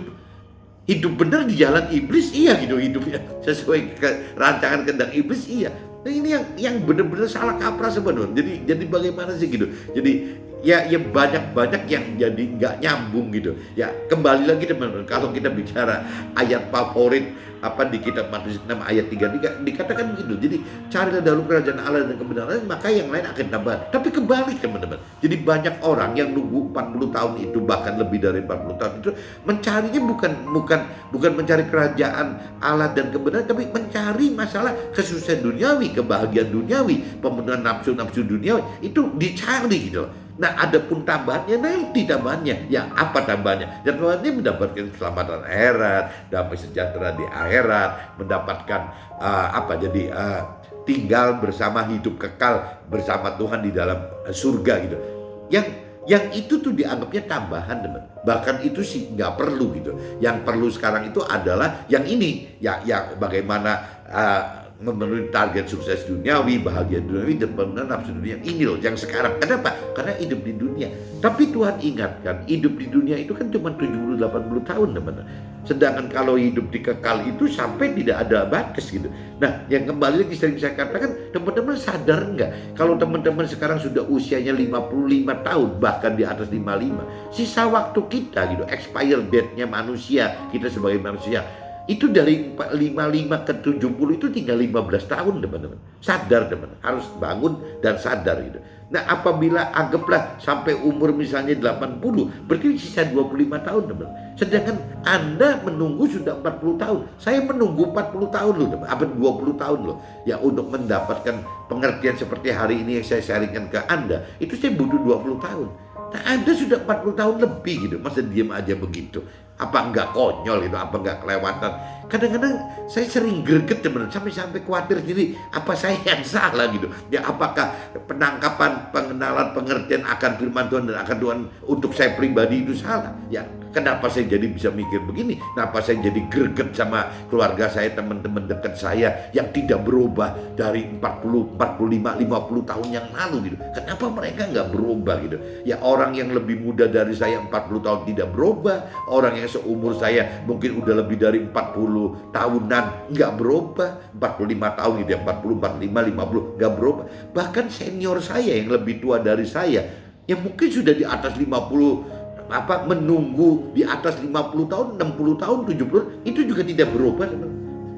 benar di jalan iblis, iya gitu hidupnya. Sesuai rancangan kehendak iblis, iya. Nah ini yang benar-benar salah kaprah sebenarnya. Jadi bagaimana sih gitu? Jadi ya banyak yang jadi nggak nyambung gitu. Ya kembali lagi teman-teman, kalau kita bicara ayat favorit di kitab Matius 6 ayat 33 dikatakan begitu. Jadi carilah dahulu kerajaan Allah dan kebenaran, maka yang lain akan tambah. Tapi kebalik teman-teman. Jadi banyak orang yang nunggu 40 tahun itu, bahkan lebih dari 40 tahun itu, mencarinya bukan mencari kerajaan Allah dan kebenaran, tapi mencari masalah kesusahan duniawi, kebahagiaan duniawi, pemenuhan nafsu-nafsu duniawi itu dicari gitu loh. Nah, ada pun tambahannya, nanti tambahannya. Ya, apa tambahannya? Dan tambahannya mendapatkan keselamatan akhirat, damai sejahtera di akhirat, mendapatkan tinggal bersama, hidup kekal bersama Tuhan di dalam surga gitu. Yang itu tuh dianggapnya tambahan, teman. Bahkan itu sih nggak perlu gitu. Yang perlu sekarang itu adalah yang ini, ya bagaimana memenuhi target sukses duniawi, bahagia duniawi, dan pemenuhan nafsu dunia. Ini loh yang sekarang. Kenapa? Karena hidup di dunia. Tapi Tuhan ingatkan, hidup di dunia itu kan cuma 70-80 tahun, teman-teman. Sedangkan kalau hidup di kekal itu sampai tidak ada batas gitu. Nah, yang kembali lagi sering saya katakan, teman-teman sadar nggak? Kalau teman-teman sekarang sudah usianya 55 tahun, bahkan di atas 55, sisa waktu kita gitu, expire date-nya manusia, kita sebagai manusia, itu dari 55 ke 70 itu tinggal 15 tahun, teman-teman. Sadar, teman, harus bangun dan sadar gitu. Nah, apabila anggaplah sampai umur misalnya 80, berarti sisa 25 tahun, teman. Sedangkan Anda menunggu sudah 40 tahun. Saya menunggu 40 tahun loh, teman. Apa 20 tahun loh. Ya, untuk mendapatkan pengertian seperti hari ini yang saya sharingkan ke Anda, itu saya butuh 20 tahun. Nah, Anda sudah 40 tahun lebih gitu. Masa diam aja begitu? Apa enggak konyol gitu, apa enggak kelewatan? Kadang-kadang saya sering greget, teman, sampai khawatir sendiri, apa saya yang salah gitu. Ya, apakah penangkapan, pengenalan, pengertian akan firman Tuhan dan akan Tuhan untuk saya pribadi itu salah? Ya, kenapa saya jadi bisa mikir begini? Kenapa saya jadi greget sama keluarga saya, teman-teman dekat saya yang tidak berubah dari 40, 45, 50 tahun yang lalu gitu. Kenapa mereka nggak berubah gitu? Ya, orang yang lebih muda dari saya 40 tahun tidak berubah, orang yang seumur saya mungkin udah lebih dari 40 tahunan nggak berubah, 45 tahun gitu ya, 40, 45, 50 nggak berubah. Bahkan senior saya yang lebih tua dari saya, yang mungkin sudah di atas 50, menunggu di atas 50 tahun, 60 tahun, 70, itu juga tidak berubah, teman.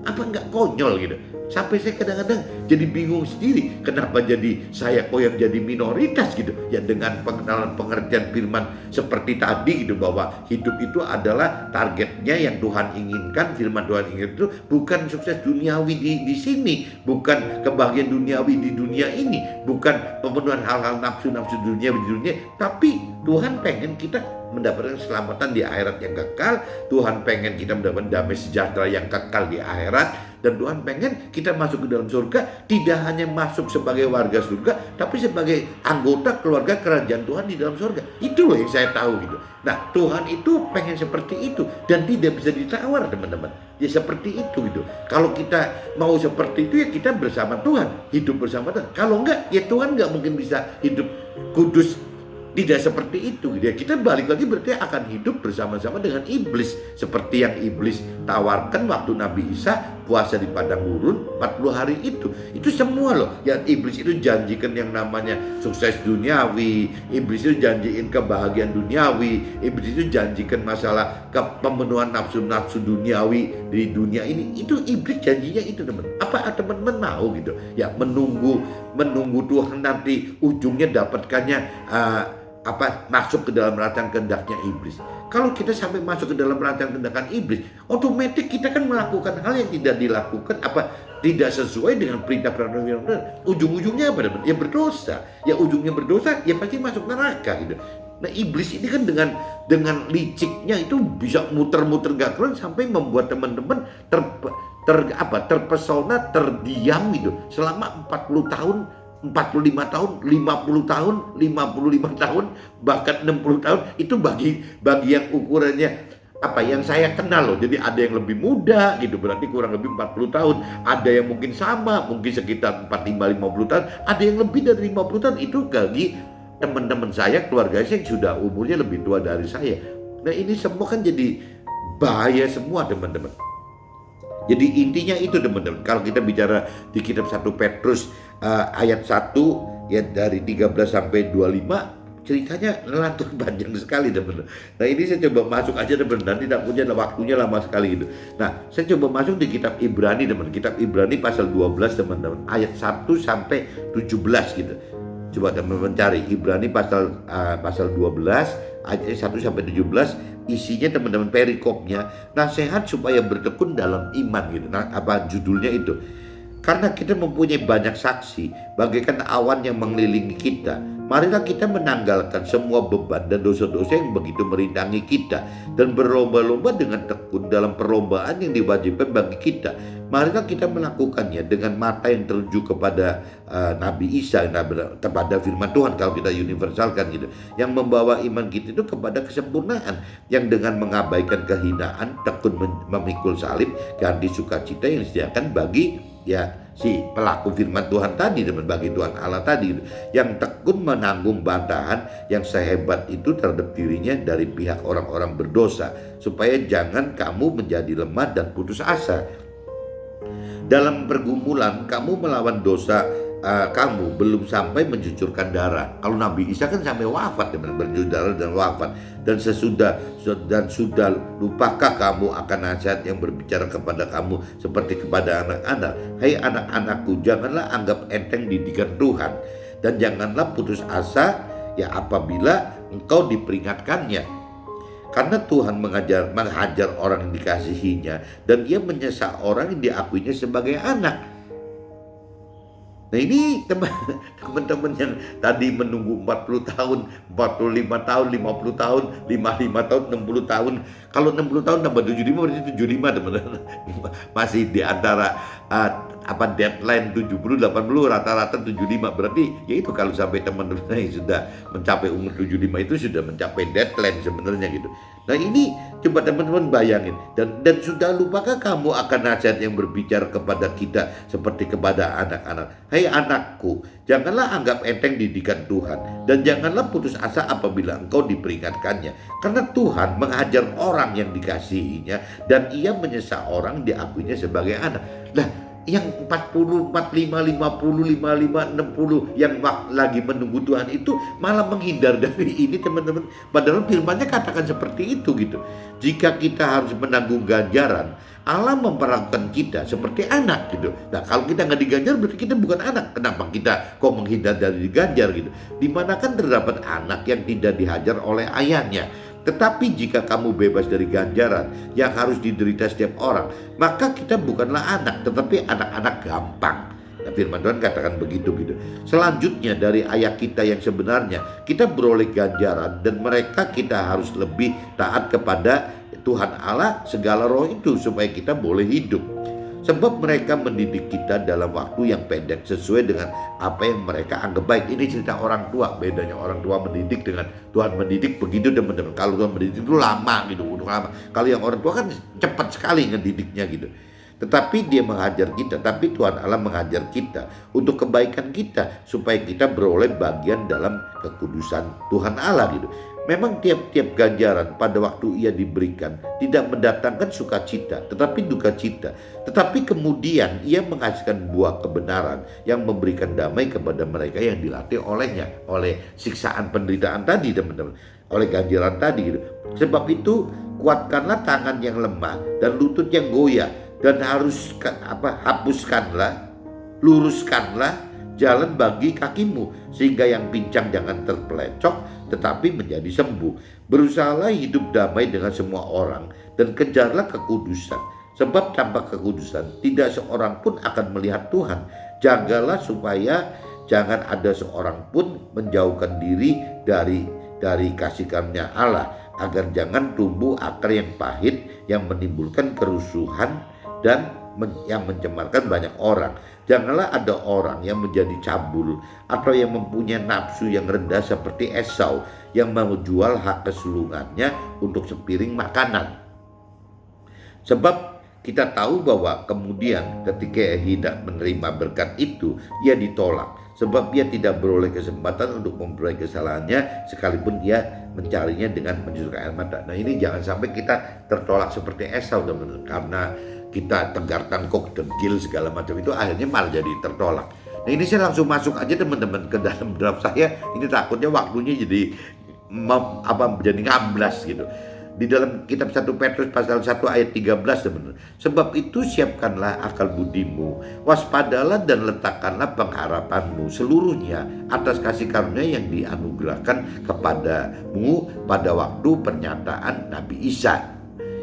Apa nggak konyol gitu? Sampai saya kadang-kadang jadi bingung sendiri, kenapa jadi saya kok yang jadi minoritas gitu. Ya, dengan pengenalan pengertian firman seperti tadi gitu, bahwa hidup itu adalah targetnya yang Tuhan inginkan, firman Tuhan inginkan itu bukan sukses duniawi di sini, bukan kebahagiaan duniawi di dunia ini, bukan pemenuhan hal-hal nafsu-nafsu duniawi di dunia, tapi Tuhan pengen kita mendapatkan keselamatan di akhirat yang kekal. Tuhan pengen kita mendapatkan damai sejahtera yang kekal di akhirat. Dan Tuhan pengen kita masuk ke dalam surga, tidak hanya masuk sebagai warga surga, tapi sebagai anggota keluarga kerajaan Tuhan di dalam surga. Itu loh yang saya tahu gitu. Nah, Tuhan itu pengen seperti itu dan tidak bisa ditawar, teman-teman. Ya seperti itu gitu. Kalau kita mau seperti itu, ya kita bersama Tuhan, hidup bersama Tuhan. Kalau enggak, ya Tuhan enggak mungkin bisa hidup kudus. Tidak seperti itu gitu ya. Kita balik lagi berarti akan hidup bersama-sama dengan iblis, seperti yang iblis tawarkan waktu Nabi Isa puasa di padang gurun 40 hari itu. Itu semua loh yang iblis itu janjikan, yang namanya sukses duniawi, iblis itu janjiin kebahagiaan duniawi, iblis itu janjikan masalah pemenuhan nafsu-nafsu duniawi di dunia ini. Itu iblis janjinya itu, teman. Apa teman-teman mau gitu ya, menunggu Tuhan nanti ujungnya dapatkannya masuk ke dalam rancangan kehendaknya iblis. Kalau kita sampai masuk ke dalam rancangan kehendak iblis, otomatis kita kan melakukan hal yang tidak dilakukan, tidak sesuai dengan perintah yang benar. Ujung-ujungnya apa, teman? Ya berdosa. Ya ujungnya berdosa, ya pasti masuk neraka gitu. Nah, iblis ini kan dengan liciknya itu bisa muter-muter gak keluar sampai membuat teman-teman terpesona, terdiam gitu selama 40 tahun, 45 tahun, 50 tahun, 55 tahun, bahkan 60 tahun. Itu bagi yang ukurannya yang saya kenal loh. Jadi ada yang lebih muda gitu, berarti kurang lebih 40 tahun. Ada yang mungkin sama, mungkin sekitar 45-50 tahun. Ada yang lebih dari 50 tahun. Itu bagi teman-teman saya, keluarga saya yang sudah umurnya lebih tua dari saya. Nah, ini semua kan jadi bahaya semua, teman-teman. Jadi intinya itu, teman-teman. Kalau kita bicara di kitab 1 Petrus ayat 1 ya dari 13 sampai 25, ceritanya ngelantur panjang sekali teman. Nah ini saya coba masuk aja teman, dan tidak punya waktunya lama sekali gitu. Nah saya coba masuk di kitab Ibrani teman, kitab Ibrani pasal 12 teman-teman, ayat 1 sampai 17 gitu. Coba teman-teman cari Ibrani pasal 12 ayat 1 sampai 17, isinya teman-teman perikopnya nasihat supaya bertekun dalam iman gitu. Nah apa judulnya itu? Karena kita mempunyai banyak saksi bagaikan awan yang mengelilingi kita, marilah kita menanggalkan semua beban dan dosa-dosa yang begitu merintangi kita, dan berlomba-lomba dengan tekun dalam perlombaan yang diwajibkan bagi kita. Marilah kita melakukannya dengan mata yang tertuju kepada Nabi Isa, kepada firman Tuhan kalau kita universalkan gitu, yang membawa iman kita itu kepada kesempurnaan, yang dengan mengabaikan kehinaan tekun memikul salib ganti sukacita yang disediakan bagi si pelaku firman Tuhan tadi, teman, bagi Tuhan Allah tadi gitu, yang tekun menanggung bantahan yang sehebat itu terhadap dirinya dari pihak orang-orang berdosa, supaya jangan kamu menjadi lemah dan putus asa. Dalam pergumulan kamu melawan dosa kamu belum sampai mencucurkan darah. Kalau Nabi Isa kan sampai wafat, teman, bercucur darah dan wafat. Dan sudah lupakah kamu akan nasihat yang berbicara kepada kamu seperti kepada anak-anak? Hai anak-anakku, janganlah anggap enteng didikan Tuhan, dan janganlah putus asa apabila engkau diperingatkannya. Karena Tuhan mengajar orang yang dikasihinya, dan Ia menyesal orang yang diakuinya sebagai anak. Nah ini teman-teman yang tadi menunggu 40 tahun, 45 tahun, 50 tahun, 55 tahun, 60 tahun. Kalau 60 tahun tambah 75 berarti 75 teman-teman. Masih di antara deadline 70, 80, rata-rata 75. Berarti ya itu kalau sampai teman-teman yang sudah mencapai umur 75 itu sudah mencapai deadline sebenarnya gitu. Nah ini coba teman-teman bayangin, dan sudah lupakah kamu akan nasihat yang berbicara kepada kita seperti kepada anak-anak? Hai anakku, janganlah anggap enteng didikan Tuhan, dan janganlah putus asa apabila engkau diperingatkannya. Karena Tuhan menghajar orang yang dikasihinya, dan Ia menyesal orang diakuinya sebagai anak. Nah yang 40, 45, 50, 55, 60 yang lagi menunggu Tuhan itu malah menghindar dari ini teman-teman. Padahal firman-Nya katakan seperti itu gitu. Jika kita harus menanggung ganjaran, Allah memperlakukan kita seperti anak gitu. Nah kalau kita nggak diganjar berarti kita bukan anak. Kenapa kita kok menghindar dari diganjar gitu? Dimana kan terdapat anak yang tidak dihajar oleh ayahnya. Tetapi jika kamu bebas dari ganjaran yang harus diderita setiap orang, maka kita bukanlah anak, tetapi anak-anak gampang. Nah, firman Tuhan katakan begitu gitu. Selanjutnya dari ayat kita yang sebenarnya, kita beroleh ganjaran, dan mereka kita harus lebih taat kepada Tuhan Allah segala roh itu supaya kita boleh hidup. Sebab mereka mendidik kita dalam waktu yang pendek sesuai dengan apa yang mereka anggap baik. Ini cerita orang tua, bedanya orang tua mendidik dengan Tuhan mendidik begitu teman-teman. Kalau Tuhan mendidik itu lama gitu, lama. Kalau yang orang tua kan cepat sekali ngedidiknya gitu. Tetapi Dia mengajar kita, tapi Tuhan Allah mengajar kita untuk kebaikan kita, supaya kita beroleh bagian dalam kekudusan Tuhan Allah gitu. Memang tiap-tiap ganjaran pada waktu ia diberikan tidak mendatangkan sukacita, tetapi duka cita. Tetapi kemudian ia menghasilkan buah kebenaran yang memberikan damai kepada mereka yang dilatih olehnya, oleh siksaan penderitaan tadi teman-teman, oleh ganjaran tadi gitu. Sebab itu kuatkanlah tangan yang lemah dan lutut yang goyah, dan hapuskanlah, luruskanlah jalan bagi kakimu, sehingga yang pincang jangan terpelecok tetapi menjadi sembuh. Berusahalah hidup damai dengan semua orang, dan kejarlah kekudusan, sebab tanpa kekudusan tidak seorang pun akan melihat Tuhan. Jagalah supaya jangan ada seorang pun menjauhkan diri dari kasih karunia Allah, agar jangan tumbuh akar yang pahit yang menimbulkan kerusuhan dan yang mencemarkan banyak orang. Janganlah ada orang yang menjadi cabul atau yang mempunyai nafsu yang rendah seperti Esau, yang menjual hak kesulungannya untuk sepiring makanan. Sebab kita tahu bahwa kemudian ketika tidak menerima berkat itu, ia ditolak. Sebab ia tidak beroleh kesempatan untuk memperoleh kesalahannya, sekalipun ia mencarinya dengan mencucurkan air mata. Nah ini jangan sampai kita tertolak seperti Esau teman-teman, karena kita tegar tangkok, degil segala macam itu akhirnya malah jadi tertolak. Nah ini saya langsung masuk aja teman-teman ke dalam draft saya. Ini takutnya waktunya jadi jadi ngamblas gitu. Di dalam kitab 1 Petrus pasal 1 ayat 13 teman-teman. Sebab itu siapkanlah akal budimu, waspadalah dan letakkanlah pengharapanmu seluruhnya atas kasih karunia yang dianugerahkan kepadamu pada waktu pernyataan Nabi Isa,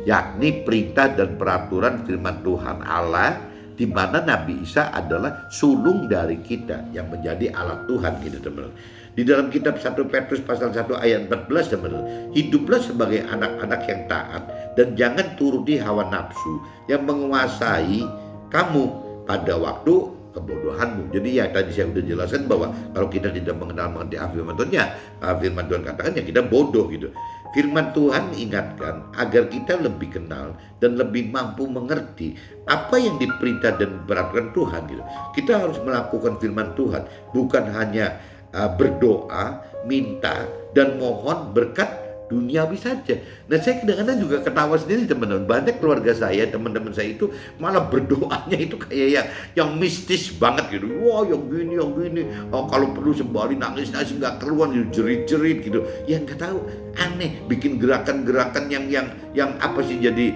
yakni perintah dan peraturan firman Tuhan Allah, di mana Nabi Isa adalah sulung dari kita yang menjadi alat Tuhan gitu teman-teman. Di dalam kitab 1 Petrus pasal 1 ayat 14 teman-teman, hiduplah sebagai anak-anak yang taat dan jangan turuti hawa nafsu yang menguasai kamu pada waktu kebodohanmu. Jadi ya tadi saya sudah jelaskan bahwa kalau kita tidak mengenal mengerti firman Tuhan, firman Tuhan katakan ya kita bodoh gitu. Firman Tuhan ingatkan agar kita lebih kenal dan lebih mampu mengerti apa yang diperintah dan diperaturan Tuhan gitu. Kita harus melakukan firman Tuhan, bukan hanya berdoa, minta dan mohon berkat duniawi saja. Nah saya kadang-kadang juga ketawa sendiri teman-teman. Banyak keluarga saya, teman-teman saya itu malah berdoanya itu kayak yang mistis banget gitu. Wah yang gini, oh, kalau perlu sembari nangis nggak keluar gitu, jerit-jerit gitu. Ya nggak tahu, aneh, bikin gerakan-gerakan yang apa sih jadi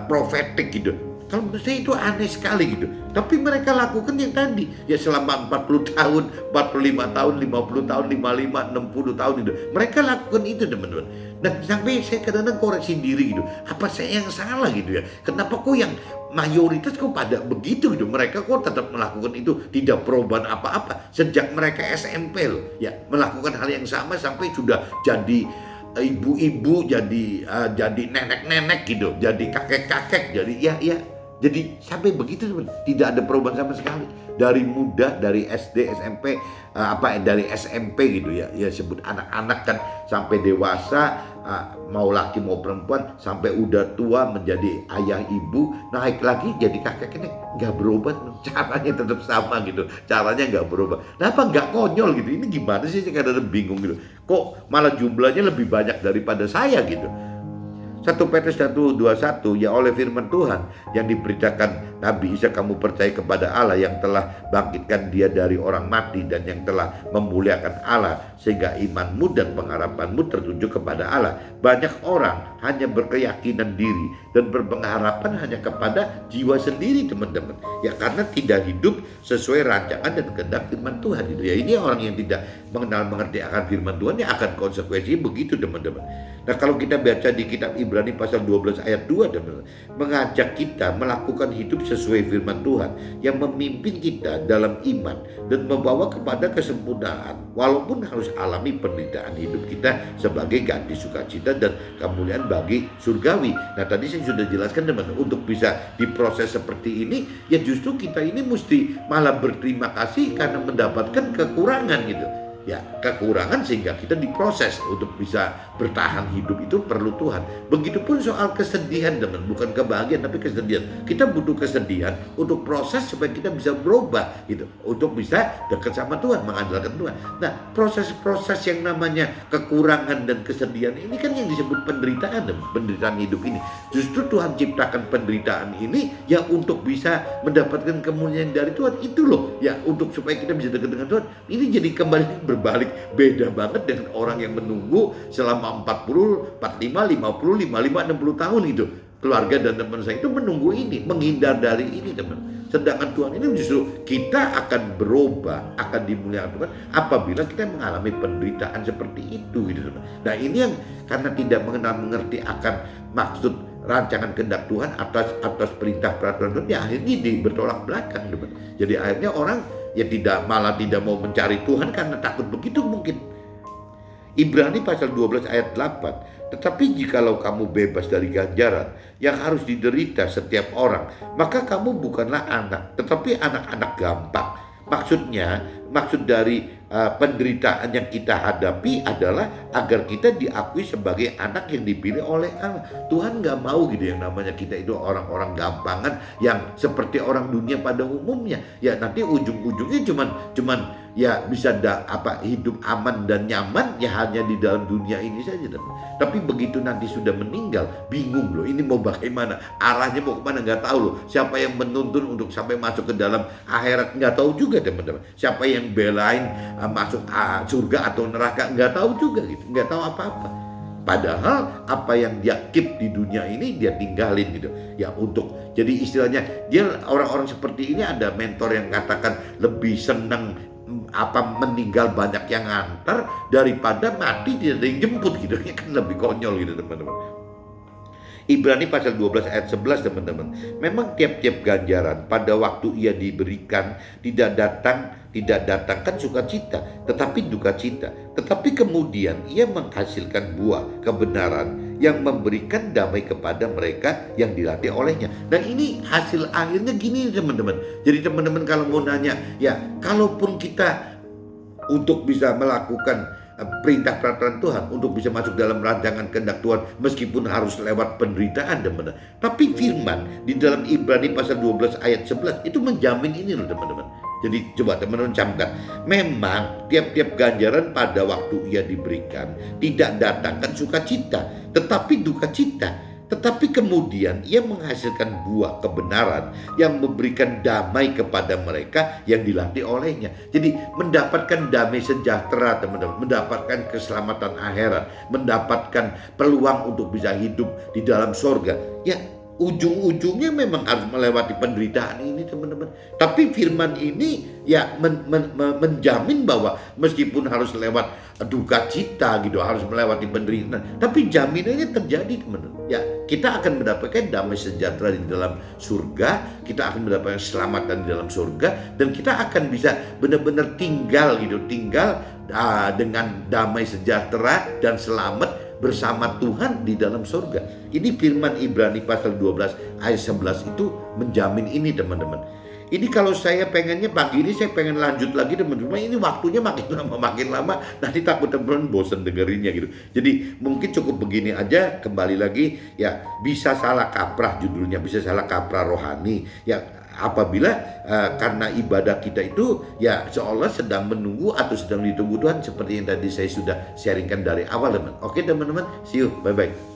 profetik gitu. Kalau menurut saya itu aneh sekali gitu. Tapi mereka lakukan yang tadi. Ya selama 40 tahun, 45 tahun, 50 tahun, 55, 60 tahun itu. Mereka lakukan itu teman-teman. Dan sampai saya kadang-kadang koreksi diri gitu. Apa saya yang salah gitu ya? Kenapa kok yang mayoritas kok pada begitu gitu? Mereka kok tetap melakukan itu, tidak perubahan apa-apa. Sejak mereka SMP loh. Ya melakukan hal yang sama sampai sudah jadi ibu-ibu, jadi nenek-nenek gitu. Jadi kakek-kakek, jadi ya. Jadi sampai begitu teman, tidak ada perubahan sama sekali. Dari muda, dari SD, SMP, dari SMP gitu ya sebut anak-anak kan, sampai dewasa, mau laki mau perempuan, sampai udah tua menjadi ayah ibu, naik lagi jadi kakek nenek, nggak berubah, caranya tetap sama gitu, caranya nggak berubah. Kenapa nggak konyol gitu? Ini gimana sih? Saya kadang-kadang bingung gitu. Kok malah jumlahnya lebih banyak daripada saya gitu? 1 Petrus 1:21, ya oleh firman Tuhan yang diberitakan Nabi Isa kamu percaya kepada Allah yang telah bangkitkan dia dari orang mati dan yang telah memuliakan Allah sehingga imanmu dan pengharapanmu tertuju kepada Allah. Banyak orang hanya berkeyakinan diri dan berpengharapan hanya kepada jiwa sendiri teman-teman. Ya karena tidak hidup sesuai rancangan dan kehendak firman Tuhan itu. Ya ini orang yang tidak mengenal mengerti akan firman Tuhan ya akan konsekuensinya begitu teman-teman. Nah kalau kita baca di kitab Ibrani pasal 12 ayat 2 teman-teman, mengajak kita melakukan hidup sesuai firman Tuhan yang memimpin kita dalam iman dan membawa kepada kesempurnaan walaupun harus alami penderitaan hidup kita sebagai ganti sukacita dan kemuliaan bagi surgawi. Nah tadi saya sudah jelaskan teman-teman, untuk bisa diproses seperti ini ya justru kita ini mesti malah berterima kasih karena mendapatkan kekurangan gitu. Ya kekurangan sehingga kita diproses untuk bisa bertahan hidup itu perlu Tuhan. Begitupun soal kesedihan teman, bukan kebahagiaan tapi kesedihan. Kita butuh kesedihan untuk proses supaya kita bisa berubah gitu, untuk bisa dekat sama Tuhan, mengandalkan Tuhan. Nah proses-proses yang namanya kekurangan dan kesedihan ini kan yang disebut penderitaan teman, penderitaan hidup ini. Justru Tuhan ciptakan penderitaan ini ya untuk bisa mendapatkan kemuliaan dari Tuhan itu loh. Ya untuk supaya kita bisa dekat dengan Tuhan. Ini jadi kembali berbalik, beda banget dengan orang yang menunggu selama 40, 45, 50, 55, 60 tahun itu. Keluarga dan teman saya itu menunggu ini, menghindar dari ini teman. Sedangkan Tuhan ini justru kita akan berubah, akan dimuliakan Tuhan apabila kita mengalami penderitaan seperti itu gitu teman. Nah ini yang karena tidak mengerti akan maksud rancangan kehendak Tuhan atas perintah peraturan Tuhan, ya akhirnya bertolak belakang teman. Jadi akhirnya orang ya malah tidak mau mencari Tuhan karena takut begitu mungkin. Ibrani pasal 12 ayat 8, tetapi jikalau kamu bebas dari ganjaran yang harus diderita setiap orang, maka kamu bukanlah anak, tetapi anak-anak gampang. Maksud dari penderitaan yang kita hadapi adalah agar kita diakui sebagai anak yang dipilih oleh Allah. Tuhan nggak mau gitu yang namanya kita itu orang-orang gampangan yang seperti orang dunia pada umumnya. Ya nanti ujung-ujungnya cuman ya bisa hidup aman dan nyaman ya hanya di dalam dunia ini saja. Tapi begitu nanti sudah meninggal, bingung loh. Ini mau bagaimana? Arahnya mau kemana? Nggak tahu loh. Siapa yang menuntun untuk sampai masuk ke dalam akhirat? Nggak tahu juga teman-teman. Siapa yang belain masuk surga atau neraka? Nggak tahu juga gitu. Nggak tahu apa-apa. Padahal apa yang dia keep di dunia ini dia tinggalin gitu. Ya untuk jadi istilahnya dia orang-orang seperti ini ada mentor yang katakan lebih senang meninggal banyak yang ngantar daripada mati tidak ada yang jemput gitu. Ya kan lebih konyol gitu teman-teman. Ibrani pasal 12 ayat 11 teman-teman. Memang tiap-tiap ganjaran pada waktu ia diberikan tidak datangkan sukacita, tetapi duka cita. Tetapi kemudian ia menghasilkan buah kebenaran yang memberikan damai kepada mereka yang dilatih olehnya. Dan ini hasil akhirnya gini teman-teman. Jadi teman-teman kalau mau nanya, ya kalaupun kita untuk bisa melakukan perintah peraturan Tuhan, untuk bisa masuk dalam rancangan kehendak Tuhan meskipun harus lewat penderitaan teman-teman. Tapi firman di dalam Ibrani pasal 12 ayat 11 itu menjamin ini loh teman-teman. Jadi coba teman-teman camkan, memang tiap-tiap ganjaran pada waktu ia diberikan tidak datangkan sukacita, tetapi duka cita. Tetapi kemudian ia menghasilkan buah kebenaran yang memberikan damai kepada mereka yang dilatih olehnya. Jadi mendapatkan damai sejahtera teman-teman, mendapatkan keselamatan akhirat, mendapatkan peluang untuk bisa hidup di dalam sorga. Ya ujung-ujungnya memang harus melewati penderitaan ini teman-teman. Tapi firman ini ya menjamin bahwa meskipun harus lewat duka cita gitu, harus melewati penderitaan, tapi jaminannya terjadi teman-teman. Ya kita akan mendapatkan damai sejahtera di dalam surga, kita akan mendapatkan keselamatan di dalam surga, dan kita akan bisa benar-benar tinggal dengan damai sejahtera dan selamat bersama Tuhan di dalam surga. Ini firman Ibrani pasal 12 ayat 11 itu menjamin ini teman-teman. Ini kalau saya pengennya pagi ini saya pengen lanjut lagi teman-teman. Ini waktunya makin lama nanti takut teman-teman bosan dengerinnya gitu. Jadi mungkin cukup begini aja, kembali lagi ya, bisa salah kaprah judulnya, bisa salah kaprah rohani. Ya apabila karena ibadah kita itu ya seolah sedang menunggu atau sedang ditunggu Tuhan, seperti yang tadi saya sudah sharingkan dari awal teman. Oke teman-teman, see you, bye-bye.